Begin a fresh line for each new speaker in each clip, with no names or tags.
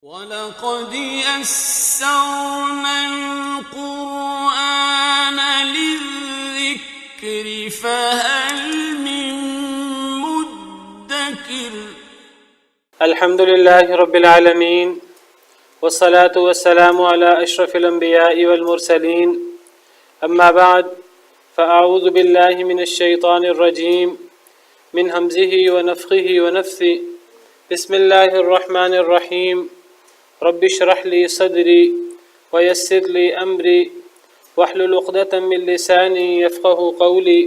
وَلَقَدْ يَسَّرْنَا الْقُرْآنَ لِلذِّكْرِ فَهَلْ مِن مُّدَّكِرٍ
الحمد لله رب العالمين والصلاة والسلام على أشرف الأنبياء والمرسلين أما بعد فأعوذ بالله من الشيطان الرجيم من همزه ونفخه ونفثه بسم الله الرحمن الرحيم رب اشرح لي صدري ويسر لي أمري واحلل عقدة من لساني يفقه قولي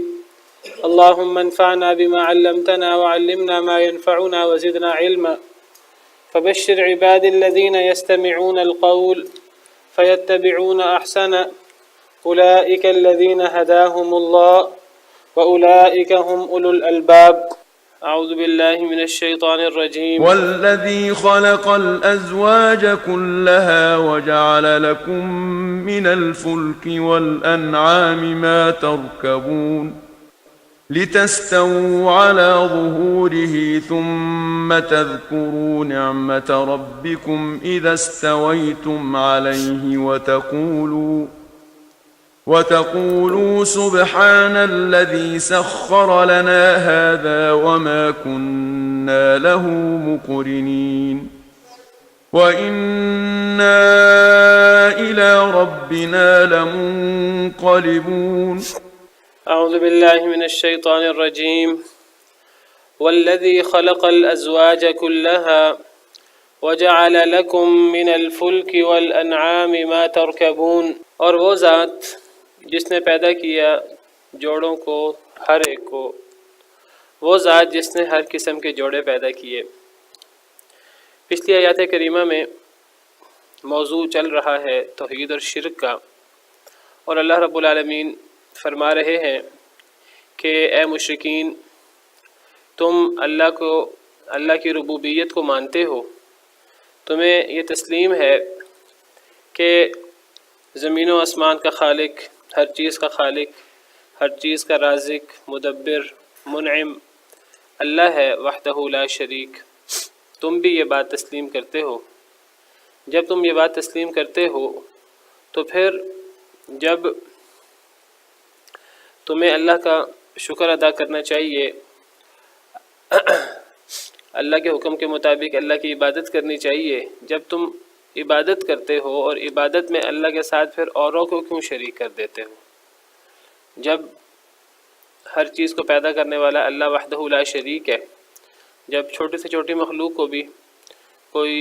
اللهم انفعنا بما علمتنا وعلمنا ما ينفعنا وزدنا علما فبشر عبادي الذين يستمعون القول فيتبعون أحسنه أولئك الذين هداهم الله وأولئك هم أولو الألباب أعوذ بالله من الشيطان الرجيم
والذي خلق الأزواج كلها وجعل لكم من الفلك والأنعام ما تركبون لتستووا على ظهوره ثم تذكروا نعمة ربكم إذا استويتم عليه وتقولوا سبحان الذي سخر لنا هذا وما كنا له مقرنين وإنا إلى ربنا لمنقلبون
أعوذ بالله من الشيطان الرجيم والذي خلق الأزواج كلها وجعل لكم من الفلك والأنعام ما تركبون اور وہ ذات جس نے پیدا کیا جوڑوں کو ہر ایک کو، وہ ذات جس نے ہر قسم کے جوڑے پیدا کیے۔ پچھلی آیات کریمہ میں موضوع چل رہا ہے توحید اور شرک کا، اور اللہ رب العالمین فرما رہے ہیں کہ اے مشرکین، تم اللہ کی ربوبیت کو مانتے ہو، تمہیں یہ تسلیم ہے کہ زمین و آسمان کا خالق، ہر چیز کا خالق، ہر چیز کا رازق، مدبر، منعم اللہ ہے وحدہ لا شریک۔ تم بھی یہ بات تسلیم کرتے ہو۔ جب تم یہ بات تسلیم کرتے ہو تو پھر جب تمہیں اللہ کا شکر ادا کرنا چاہیے، اللہ کے حکم کے مطابق اللہ کی عبادت کرنی چاہیے۔ جب تم عبادت کرتے ہو اور عبادت میں اللہ کے ساتھ پھر اوروں کو کیوں شریک کر دیتے ہو؟ جب ہر چیز کو پیدا کرنے والا اللہ وحدہ لا شریک ہے، جب چھوٹی سے چھوٹی مخلوق کو بھی کوئی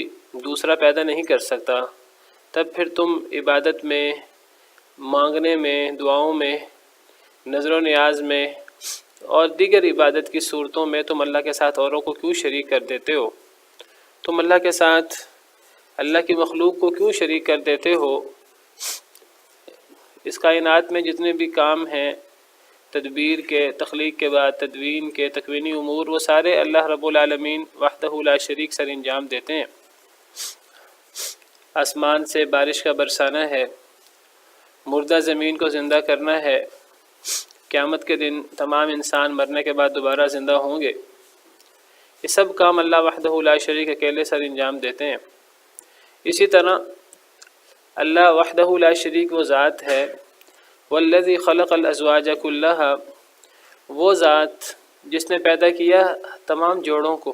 دوسرا پیدا نہیں کر سکتا، تب پھر تم عبادت میں، مانگنے میں، دعاؤں میں، نظر و نیاز میں اور دیگر عبادت کی صورتوں میں تم اللہ کے ساتھ اوروں کو کیوں شریک کر دیتے ہو؟ تم اللہ کے ساتھ اللہ کی مخلوق کو کیوں شریک کر دیتے ہو؟ اس کائنات میں جتنے بھی کام ہیں تدبیر کے، تخلیق کے بعد تدوین کے، تکوینی امور، وہ سارے اللہ رب العالمین وحدہ لا شریک سر انجام دیتے ہیں۔ آسمان سے بارش کا برسانا ہے، مردہ زمین کو زندہ کرنا ہے، قیامت کے دن تمام انسان مرنے کے بعد دوبارہ زندہ ہوں گے۔ یہ سب کام اللہ وحدہ لا شریک اکیلے سر انجام دیتے ہیں۔ اسی طرح اللہ وحدہ لا شریک وہ ذات ہے، والذی خلق الازواج کلھا، وہ ذات جس نے پیدا کیا تمام جوڑوں کو،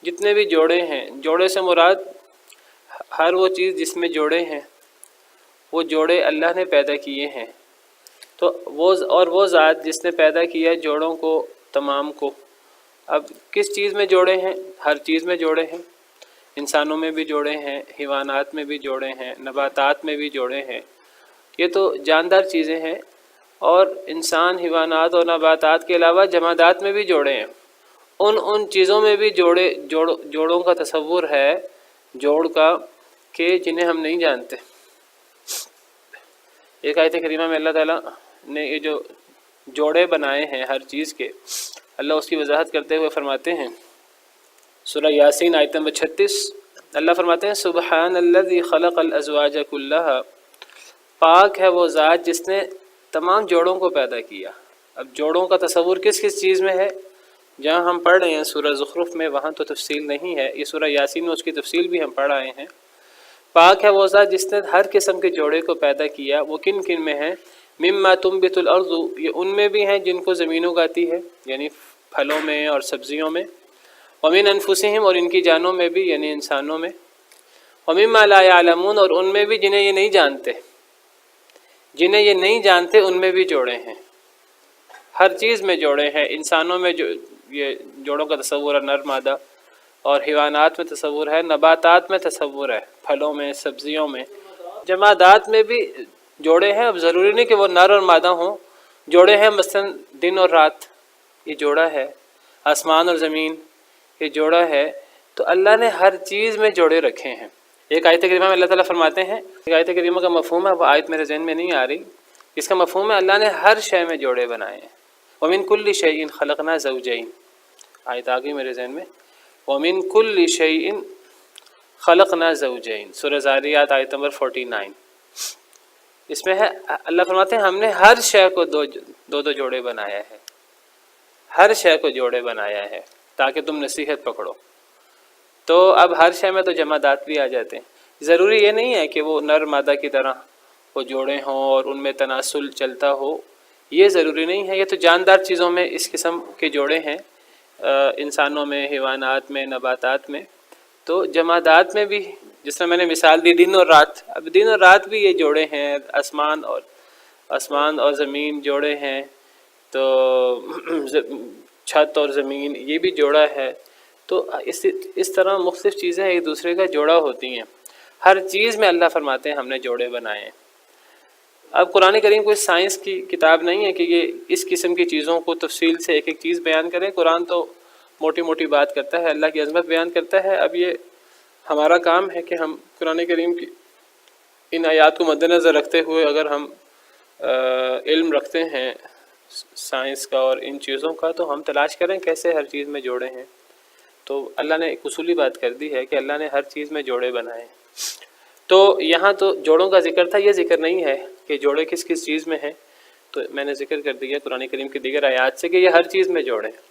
جتنے بھی جوڑے ہیں، جوڑے سے مراد ہر وہ چیز جس میں جوڑے ہیں، وہ جوڑے اللہ نے پیدا کیے ہیں۔ تو وہ ذات جس نے پیدا کیا جوڑوں کو تمام کو، اب کس چیز میں جوڑے ہیں؟ ہر چیز میں جوڑے ہیں، انسانوں میں بھی جوڑے ہیں، حیوانات میں بھی جوڑے ہیں، نباتات میں بھی جوڑے ہیں۔ یہ تو جاندار چیزیں ہیں، اور انسان، حیوانات اور نباتات کے علاوہ جمادات میں بھی جوڑے ہیں۔ ان چیزوں میں بھی جوڑوں کا تصور ہے، جوڑ کا، کہ جنہیں ہم نہیں جانتے۔ ایک آیت کریمہ میں اللہ تعالیٰ نے یہ جو جوڑے بنائے ہیں ہر چیز کے، اللہ اس کی وضاحت کرتے ہوئے فرماتے ہیں، سورہ یاسین آیت نمبر 36، اللہ فرماتے ہیں سبحان الذی خلق الازواج کلھا، پاک ہے وہ ذات جس نے تمام جوڑوں کو پیدا کیا۔ اب جوڑوں کا تصور کس کس چیز میں ہے؟ جہاں ہم پڑھ رہے ہیں سورہ زخرف میں وہاں تو تفصیل نہیں ہے، یہ سورہ یاسین میں اس کی تفصیل بھی ہم پڑھ آئے ہیں۔ پاک ہے وہ ذات جس نے ہر قسم کے جوڑے کو پیدا کیا، وہ کن کن میں ہیں؟ مما تنبت الارض، یہ ان میں بھی ہیں جن کو زمین اگاتی ہے یعنی پھلوں میں اور سبزیوں میں، ومن انفسہم، اور ان کی جانوں میں بھی یعنی انسانوں میں، ومما لا یعلمون، اور ان میں بھی جنہیں یہ نہیں جانتے، جنہیں یہ نہیں جانتے ان میں بھی جوڑے ہیں، ہر چیز میں جوڑے ہیں۔ انسانوں میں جو یہ جوڑوں کا تصور ہے نر مادہ، اور حیوانات میں تصور ہے، نباتات میں تصور ہے، پھلوں میں سبزیوں میں، جمادات میں بھی جوڑے ہیں۔ اب ضروری نہیں کہ وہ نر اور مادہ ہوں، جوڑے ہیں مثلا دن اور رات، یہ جوڑا ہے، آسمان اور زمین، یہ جوڑا ہے۔ تو اللہ نے ہر چیز میں جوڑے رکھے ہیں۔ ایک آیت کریمہ میں اللہ تعالیٰ فرماتے ہیں، ایک آیت کریمہ کا مفہوم ہے، وہ آیت میرے ذہن میں نہیں آ رہی، اس کا مفہوم ہے اللہ نے ہر شے میں جوڑے بنائے ہیں۔ وَمِن كُلِّ شَيْءٍ خَلَقْنَا زَوْجَيْنِ، آیت آ گئی میرے ذہن میں، وَمِن كُلِّ شَيْءٍ خَلَقْنَا زَوْجَيْنِ، سورہ زاریات آیت نمبر 49، اس میں ہے اللہ فرماتے ہیں ہم نے ہر شے کو دو دو جوڑے بنایا ہے، ہر شے کو جوڑے بنایا ہے تاکہ تم نصیحت پکڑو۔ تو اب ہر شے میں تو جمادات بھی آ جاتے ہیں، ضروری یہ نہیں ہے کہ وہ نر مادہ کی طرح وہ جوڑے ہوں اور ان میں تناسل چلتا ہو، یہ ضروری نہیں ہے، یہ تو جاندار چیزوں میں اس قسم کے جوڑے ہیں، انسانوں میں، حیوانات میں، نباتات میں۔ تو جمادات میں بھی جس طرح میں نے مثال دی دن اور رات، اب دن اور رات بھی یہ جوڑے ہیں، آسمان اور زمین جوڑے ہیں، تو چھت اور زمین یہ بھی جوڑا ہے۔ تو اس طرح مختلف چیزیں ایک دوسرے کا جوڑا ہوتی ہیں، ہر چیز میں اللہ فرماتے ہیں ہم نے جوڑے بنائے ہیں۔ اب قرآن کریم کوئی سائنس کی کتاب نہیں ہے کہ یہ اس قسم کی چیزوں کو تفصیل سے ایک ایک چیز بیان کریں، قرآن تو موٹی موٹی بات کرتا ہے، اللہ کی عظمت بیان کرتا ہے۔ اب یہ ہمارا کام ہے کہ ہم قرآن کریم کی ان آیات کو مد نظر رکھتے ہوئے اگر ہم علم رکھتے ہیں سائنس کا اور ان چیزوں کا، تو ہم تلاش کریں کیسے ہر چیز میں جوڑے ہیں۔ تو اللہ نے ایک اصولی بات کر دی ہے کہ اللہ نے ہر چیز میں جوڑے بنائے۔ تو یہاں تو جوڑوں کا ذکر تھا، یہ ذکر نہیں ہے کہ جوڑے کس کس چیز میں ہیں، تو میں نے ذکر کر دیا قرآن کریم کی دیگر آیات سے کہ یہ ہر چیز میں جوڑے ہیں،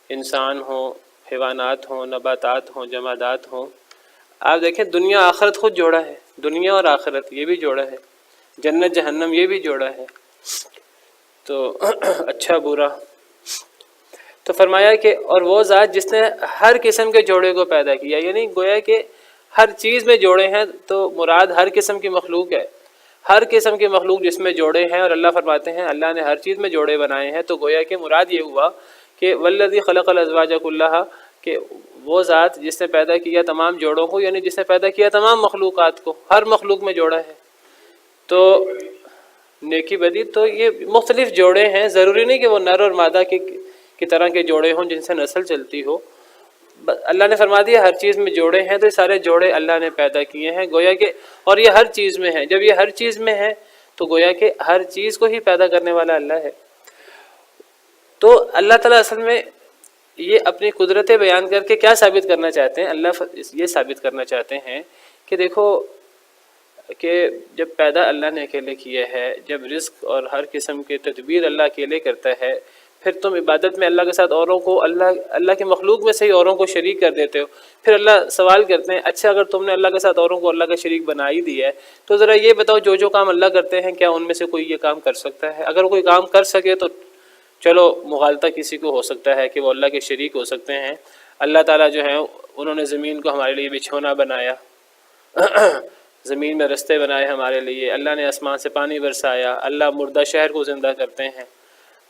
انسان ہوں، حیوانات ہوں، نباتات ہوں، جمادات ہوں۔ آپ دیکھیں دنیا آخرت خود جوڑا ہے، دنیا اور آخرت یہ بھی جوڑا ہے، جنت جہنم یہ بھی جوڑا ہے، تو اچھا برا۔ تو فرمایا کہ اور وہ ذات جس نے ہر قسم کے جوڑے کو پیدا کیا، یعنی گویا کہ ہر چیز میں جوڑے ہیں، تو مراد ہر قسم کی مخلوق ہے، ہر قسم کی مخلوق جس میں جوڑے ہیں، اور اللہ فرماتے ہیں اللہ نے ہر چیز میں جوڑے بنائے ہیں۔ تو گویا کہ مراد یہ ہوا کہ والذی خلق الازواج کلھا، کہ وہ ذات جس نے پیدا کیا تمام جوڑوں کو، یعنی جس نے پیدا کیا تمام مخلوقات کو، ہر مخلوق میں جوڑا ہے۔ تو نیکی بدی تو یہ مختلف جوڑے ہیں، ضروری نہیں کہ وہ نر اور مادہ کی طرح کے جوڑے ہوں جن سے نسل چلتی ہو۔ اللہ نے فرما دیا ہر چیز میں جوڑے ہیں، تو یہ سارے جوڑے اللہ نے پیدا کیے ہیں، گویا کہ اور یہ ہر چیز میں ہیں۔ جب یہ ہر چیز میں ہے تو گویا کہ ہر چیز کو ہی پیدا کرنے والا اللہ ہے۔ تو اللہ تعالیٰ اصل میں یہ اپنی قدرتیں بیان کر کے کیا ثابت کرنا چاہتے ہیں؟ اللہ یہ ثابت کرنا چاہتے ہیں کہ دیکھو کہ جب پیدا اللہ نے اکیلے کیا ہے، جب رزق اور ہر قسم کے تدبیر اللہ اکیلے کرتا ہے، پھر تم عبادت میں اللہ کے ساتھ اوروں کو، اللہ کی مخلوق میں سے ہی اوروں کو شریک کر دیتے ہو۔ پھر اللہ سوال کرتے ہیں اچھا اگر تم نے اللہ کے ساتھ اوروں کو اللہ کا شریک بنا ہی دیا ہے تو ذرا یہ بتاؤ جو کام اللہ کرتے ہیں کیا ان میں سے کوئی یہ کام کر سکتا ہے؟ اگر کوئی کام کر سکے تو چلو مغالطہ کسی کو ہو سکتا ہے کہ وہ اللہ کے شریک ہو سکتے ہیں۔ اللہ تعالیٰ جو ہیں انہوں نے زمین کو ہمارے لیے بچھونا بنایا، زمین میں رستے بنائے ہمارے لیے، اللہ نے آسمان سے پانی برسایا، اللہ مردہ شہر کو زندہ کرتے ہیں،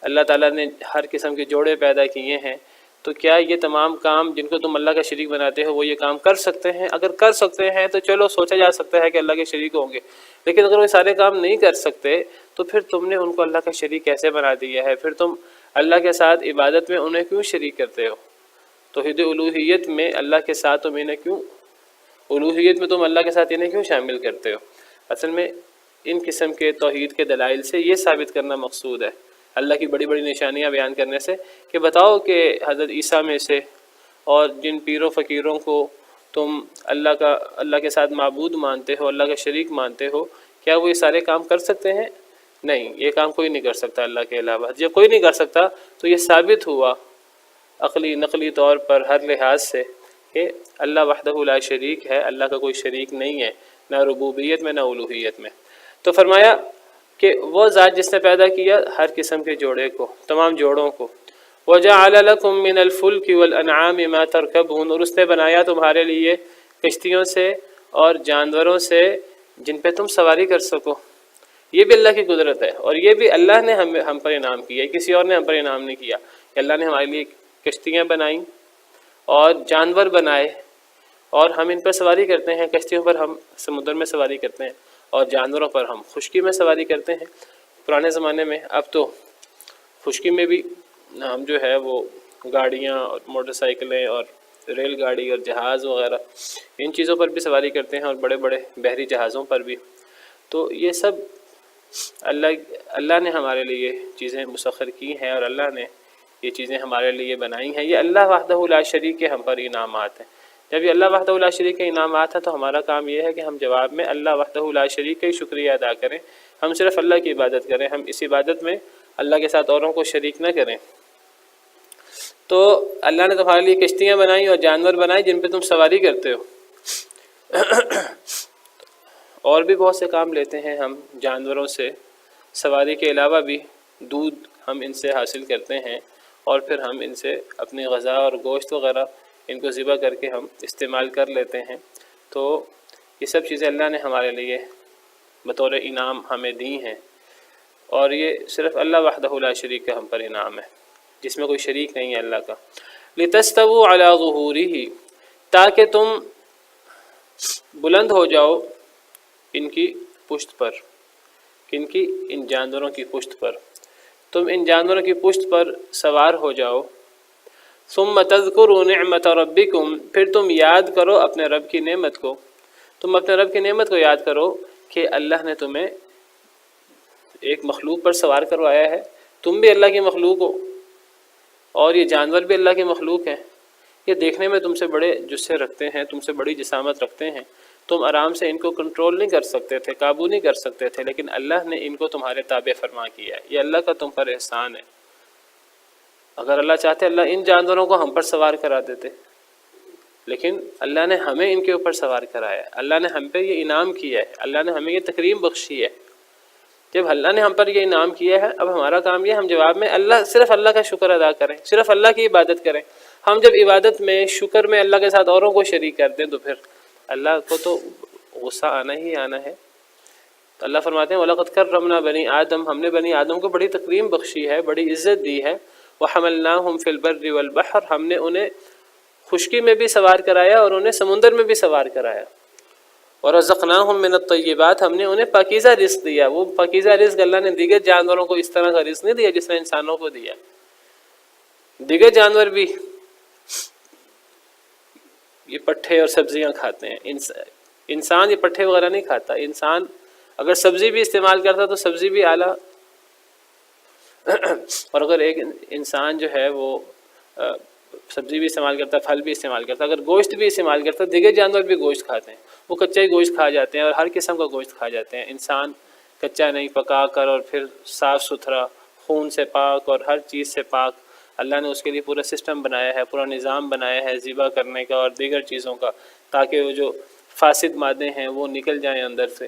اللہ تعالیٰ نے ہر قسم کے جوڑے پیدا کیے ہیں۔ تو کیا یہ تمام کام جن کو تم اللہ کا شریک بناتے ہو وہ یہ کام کر سکتے ہیں؟ اگر کر سکتے ہیں تو چلو سوچا جا سکتا ہے کہ اللہ کے شریک ہوں گے، لیکن اگر وہ سارے کام نہیں کر سکتے تو پھر تم نے ان کو اللہ کا شریک کیسے بنا دیا ہے؟ پھر تم اللہ کے ساتھ عبادت میں انہیں کیوں شریک کرتے ہو؟ توحید الوہیت میں اللہ کے ساتھ تم انہیں کیوں، الوہیت میں تم اللہ کے ساتھ انہیں کیوں شامل کرتے ہو؟ اصل میں ان قسم کے توحید کے دلائل سے یہ ثابت کرنا مقصود ہے، اللہ کی بڑی بڑی نشانیاں بیان کرنے سے، کہ بتاؤ کہ حضرت عیسیٰ میں سے اور جن پیروں فقیروں کو تم اللہ کے ساتھ معبود مانتے ہو، اللہ کا شریک مانتے ہو، کیا وہ یہ سارے کام کر سکتے ہیں؟ نہیں، یہ کام کوئی نہیں کر سکتا اللہ کے علاوہ۔ جب کوئی نہیں کر سکتا تو یہ ثابت ہوا عقلی نقلی طور پر ہر لحاظ سے کہ اللہ وحدہ لا شریک ہے، اللہ کا کوئی شریک نہیں ہے، نہ ربوبیت میں نہ الوہیت میں۔ تو فرمایا کہ وہ ذات جس نے پیدا کیا ہر قسم کے جوڑے کو، تمام جوڑوں کو، وَجَعَلَ لَكُم مِّنَ الْفُلْكِ وَالْأَنْعَامِ مَا تَرْكَبُونَ، اور اس نے بنایا تمہارے لیے کشتیوں سے اور جانوروں سے جن پہ تم سواری کر سکو۔ یہ بھی اللہ کی قدرت ہے، اور یہ بھی اللہ نے ہم پر انعام کیا، کسی اور نے ہم پر انعام نہیں کیا کہ اللہ نے ہمارے لیے کشتیاں بنائیں اور جانور بنائے اور ہم ان پر سواری کرتے ہیں۔ کشتیوں پر ہم سمندر میں سواری کرتے ہیں اور جانوروں پر ہم خشکی میں سواری کرتے ہیں۔ پرانے زمانے میں، اب تو خشکی میں بھی ہم جو ہے وہ گاڑیاں اور موٹر سائیکلیں اور ریل گاڑی اور جہاز وغیرہ ان چیزوں پر بھی سواری کرتے ہیں، اور بڑے بڑے بحری جہازوں پر بھی۔ تو یہ سب اللہ نے ہمارے لیے چیزیں مسخر کی ہیں، اور اللہ نے یہ چیزیں ہمارے لیے بنائی ہیں۔ یہ اللہ وحدہ لا شریک کے ہم پر انعامات ہیں۔ جب یہ اللہ وحدہ لا شریک کے انعامات ہیں تو ہمارا کام یہ ہے کہ ہم جواب میں اللہ وحدہ لا شریک کا ہی شکریہ ادا کریں، ہم صرف اللہ کی عبادت کریں، ہم اس عبادت میں اللہ کے ساتھ اوروں کو شریک نہ کریں۔ تو اللہ نے تمہارے لیے کشتیاں بنائیں اور جانور بنائے جن پہ تم سواری کرتے ہو۔ اور بھی بہت سے کام لیتے ہیں ہم جانوروں سے، سواری کے علاوہ بھی دودھ ہم ان سے حاصل کرتے ہیں، اور پھر ہم ان سے اپنی غذا اور گوشت وغیرہ ان کو ذبح کر کے ہم استعمال کر لیتے ہیں۔ تو یہ سب چیزیں اللہ نے ہمارے لیے بطور انعام ہمیں دی ہیں، اور یہ صرف اللہ وحدہ لا شریک کا ہم پر انعام ہے، جس میں کوئی شریک نہیں ہے اللہ کا۔ لِتَسْتَوُوا عَلَى ظُهُورِهِ، تاکہ تم بلند ہو جاؤ ان کی پشت پر، کن کی؟ ان جانوروں کی پشت پر، تم ان جانوروں کی پشت پر سوار ہو جاؤ۔ ثُمَّ تَذْكُرُوا نِعْمَةَ رَبِّكُمْ، پھر تم یاد کرو اپنے رب کی نعمت کو، تم اپنے رب کی نعمت کو یاد کرو کہ اللہ نے تمہیں ایک مخلوق پر سوار کروایا ہے، تم بھی اللہ کی مخلوق ہو اور یہ جانور بھی اللہ کی مخلوق ہیں۔ یہ دیکھنے میں تم سے بڑے جسے رکھتے ہیں، تم سے بڑی جسامت رکھتے ہیں، تم آرام سے ان کو کنٹرول نہیں کر سکتے تھے، قابو نہیں کر سکتے تھے، لیکن اللہ نے ان کو تمہارے تابع فرما کیا ہے۔ یہ اللہ کا تم پر احسان ہے۔ اگر اللہ چاہتے اللہ ان جانوروں کو ہم پر سوار کرا دیتے، لیکن اللہ نے ہمیں ان کے اوپر سوار کرایا ہے، اللہ نے ہم پہ یہ انعام کیا ہے، اللہ نے ہمیں یہ تکریم بخشی ہے۔ جب اللہ نے ہم پر یہ انعام کیا ہے، اب ہمارا کام یہ ہم جواب میں صرف اللہ کا شکر ادا کریں، صرف اللہ کی عبادت کریں۔ ہم جب عبادت میں، شکر میں اللہ کے ساتھ اوروں کو شریک کر دیں تو پھر اللہ کو تو غصہ آنا ہی آنا ہے۔ تو اللہ فرماتے ہیں وَلَقَدْ كَرَّمْنَا بَنِي آدم، ہم نے بنی آدم کو بڑی تکریم بخشی ہے، بڑی عزت دی ہے۔ وَحَمَلْنَاهُمْ فِي الْبَرِّ وَالْبَحْرِ، ہم نے انہیں خشکی میں بھی سوار کرایا اور انہیں سمندر میں بھی سوار کرایا۔ وَرَزَقْنَاهُمْ مِنَ الطَّيِّبَاتِ، ہم نے انہیں پاکیزہ رزق دیا۔ وہ پاکیزہ رزق اللہ نے دیگر جانوروں کو اس طرح کا رزق نہیں دیا جس نے انسانوں کو دیا۔ دیگر جانور بھی یہ پٹھے اور سبزیاں کھاتے ہیں، انسان یہ پٹھے وغیرہ نہیں کھاتا۔ انسان اگر سبزی بھی استعمال کرتا تو سبزی بھی اعلیٰ، اور اگر ایک انسان جو ہے وہ سبزی بھی استعمال کرتا، پھل بھی استعمال کرتا، اگر گوشت بھی استعمال کرتا، دیگر جانور بھی گوشت کھاتے ہیں، وہ کچا ہی گوشت کھا جاتے ہیں اور ہر قسم کا گوشت کھا جاتے ہیں۔ انسان کچا نہیں، پکا کر اور پھر صاف ستھرا، خون سے پاک اور ہر چیز سے پاک، اللہ نے اس کے لیے پورا سسٹم بنایا ہے، پورا نظام بنایا ہے ذبح کرنے کا اور دیگر چیزوں کا، تاکہ وہ جو فاسد مادے ہیں وہ نکل جائیں اندر سے۔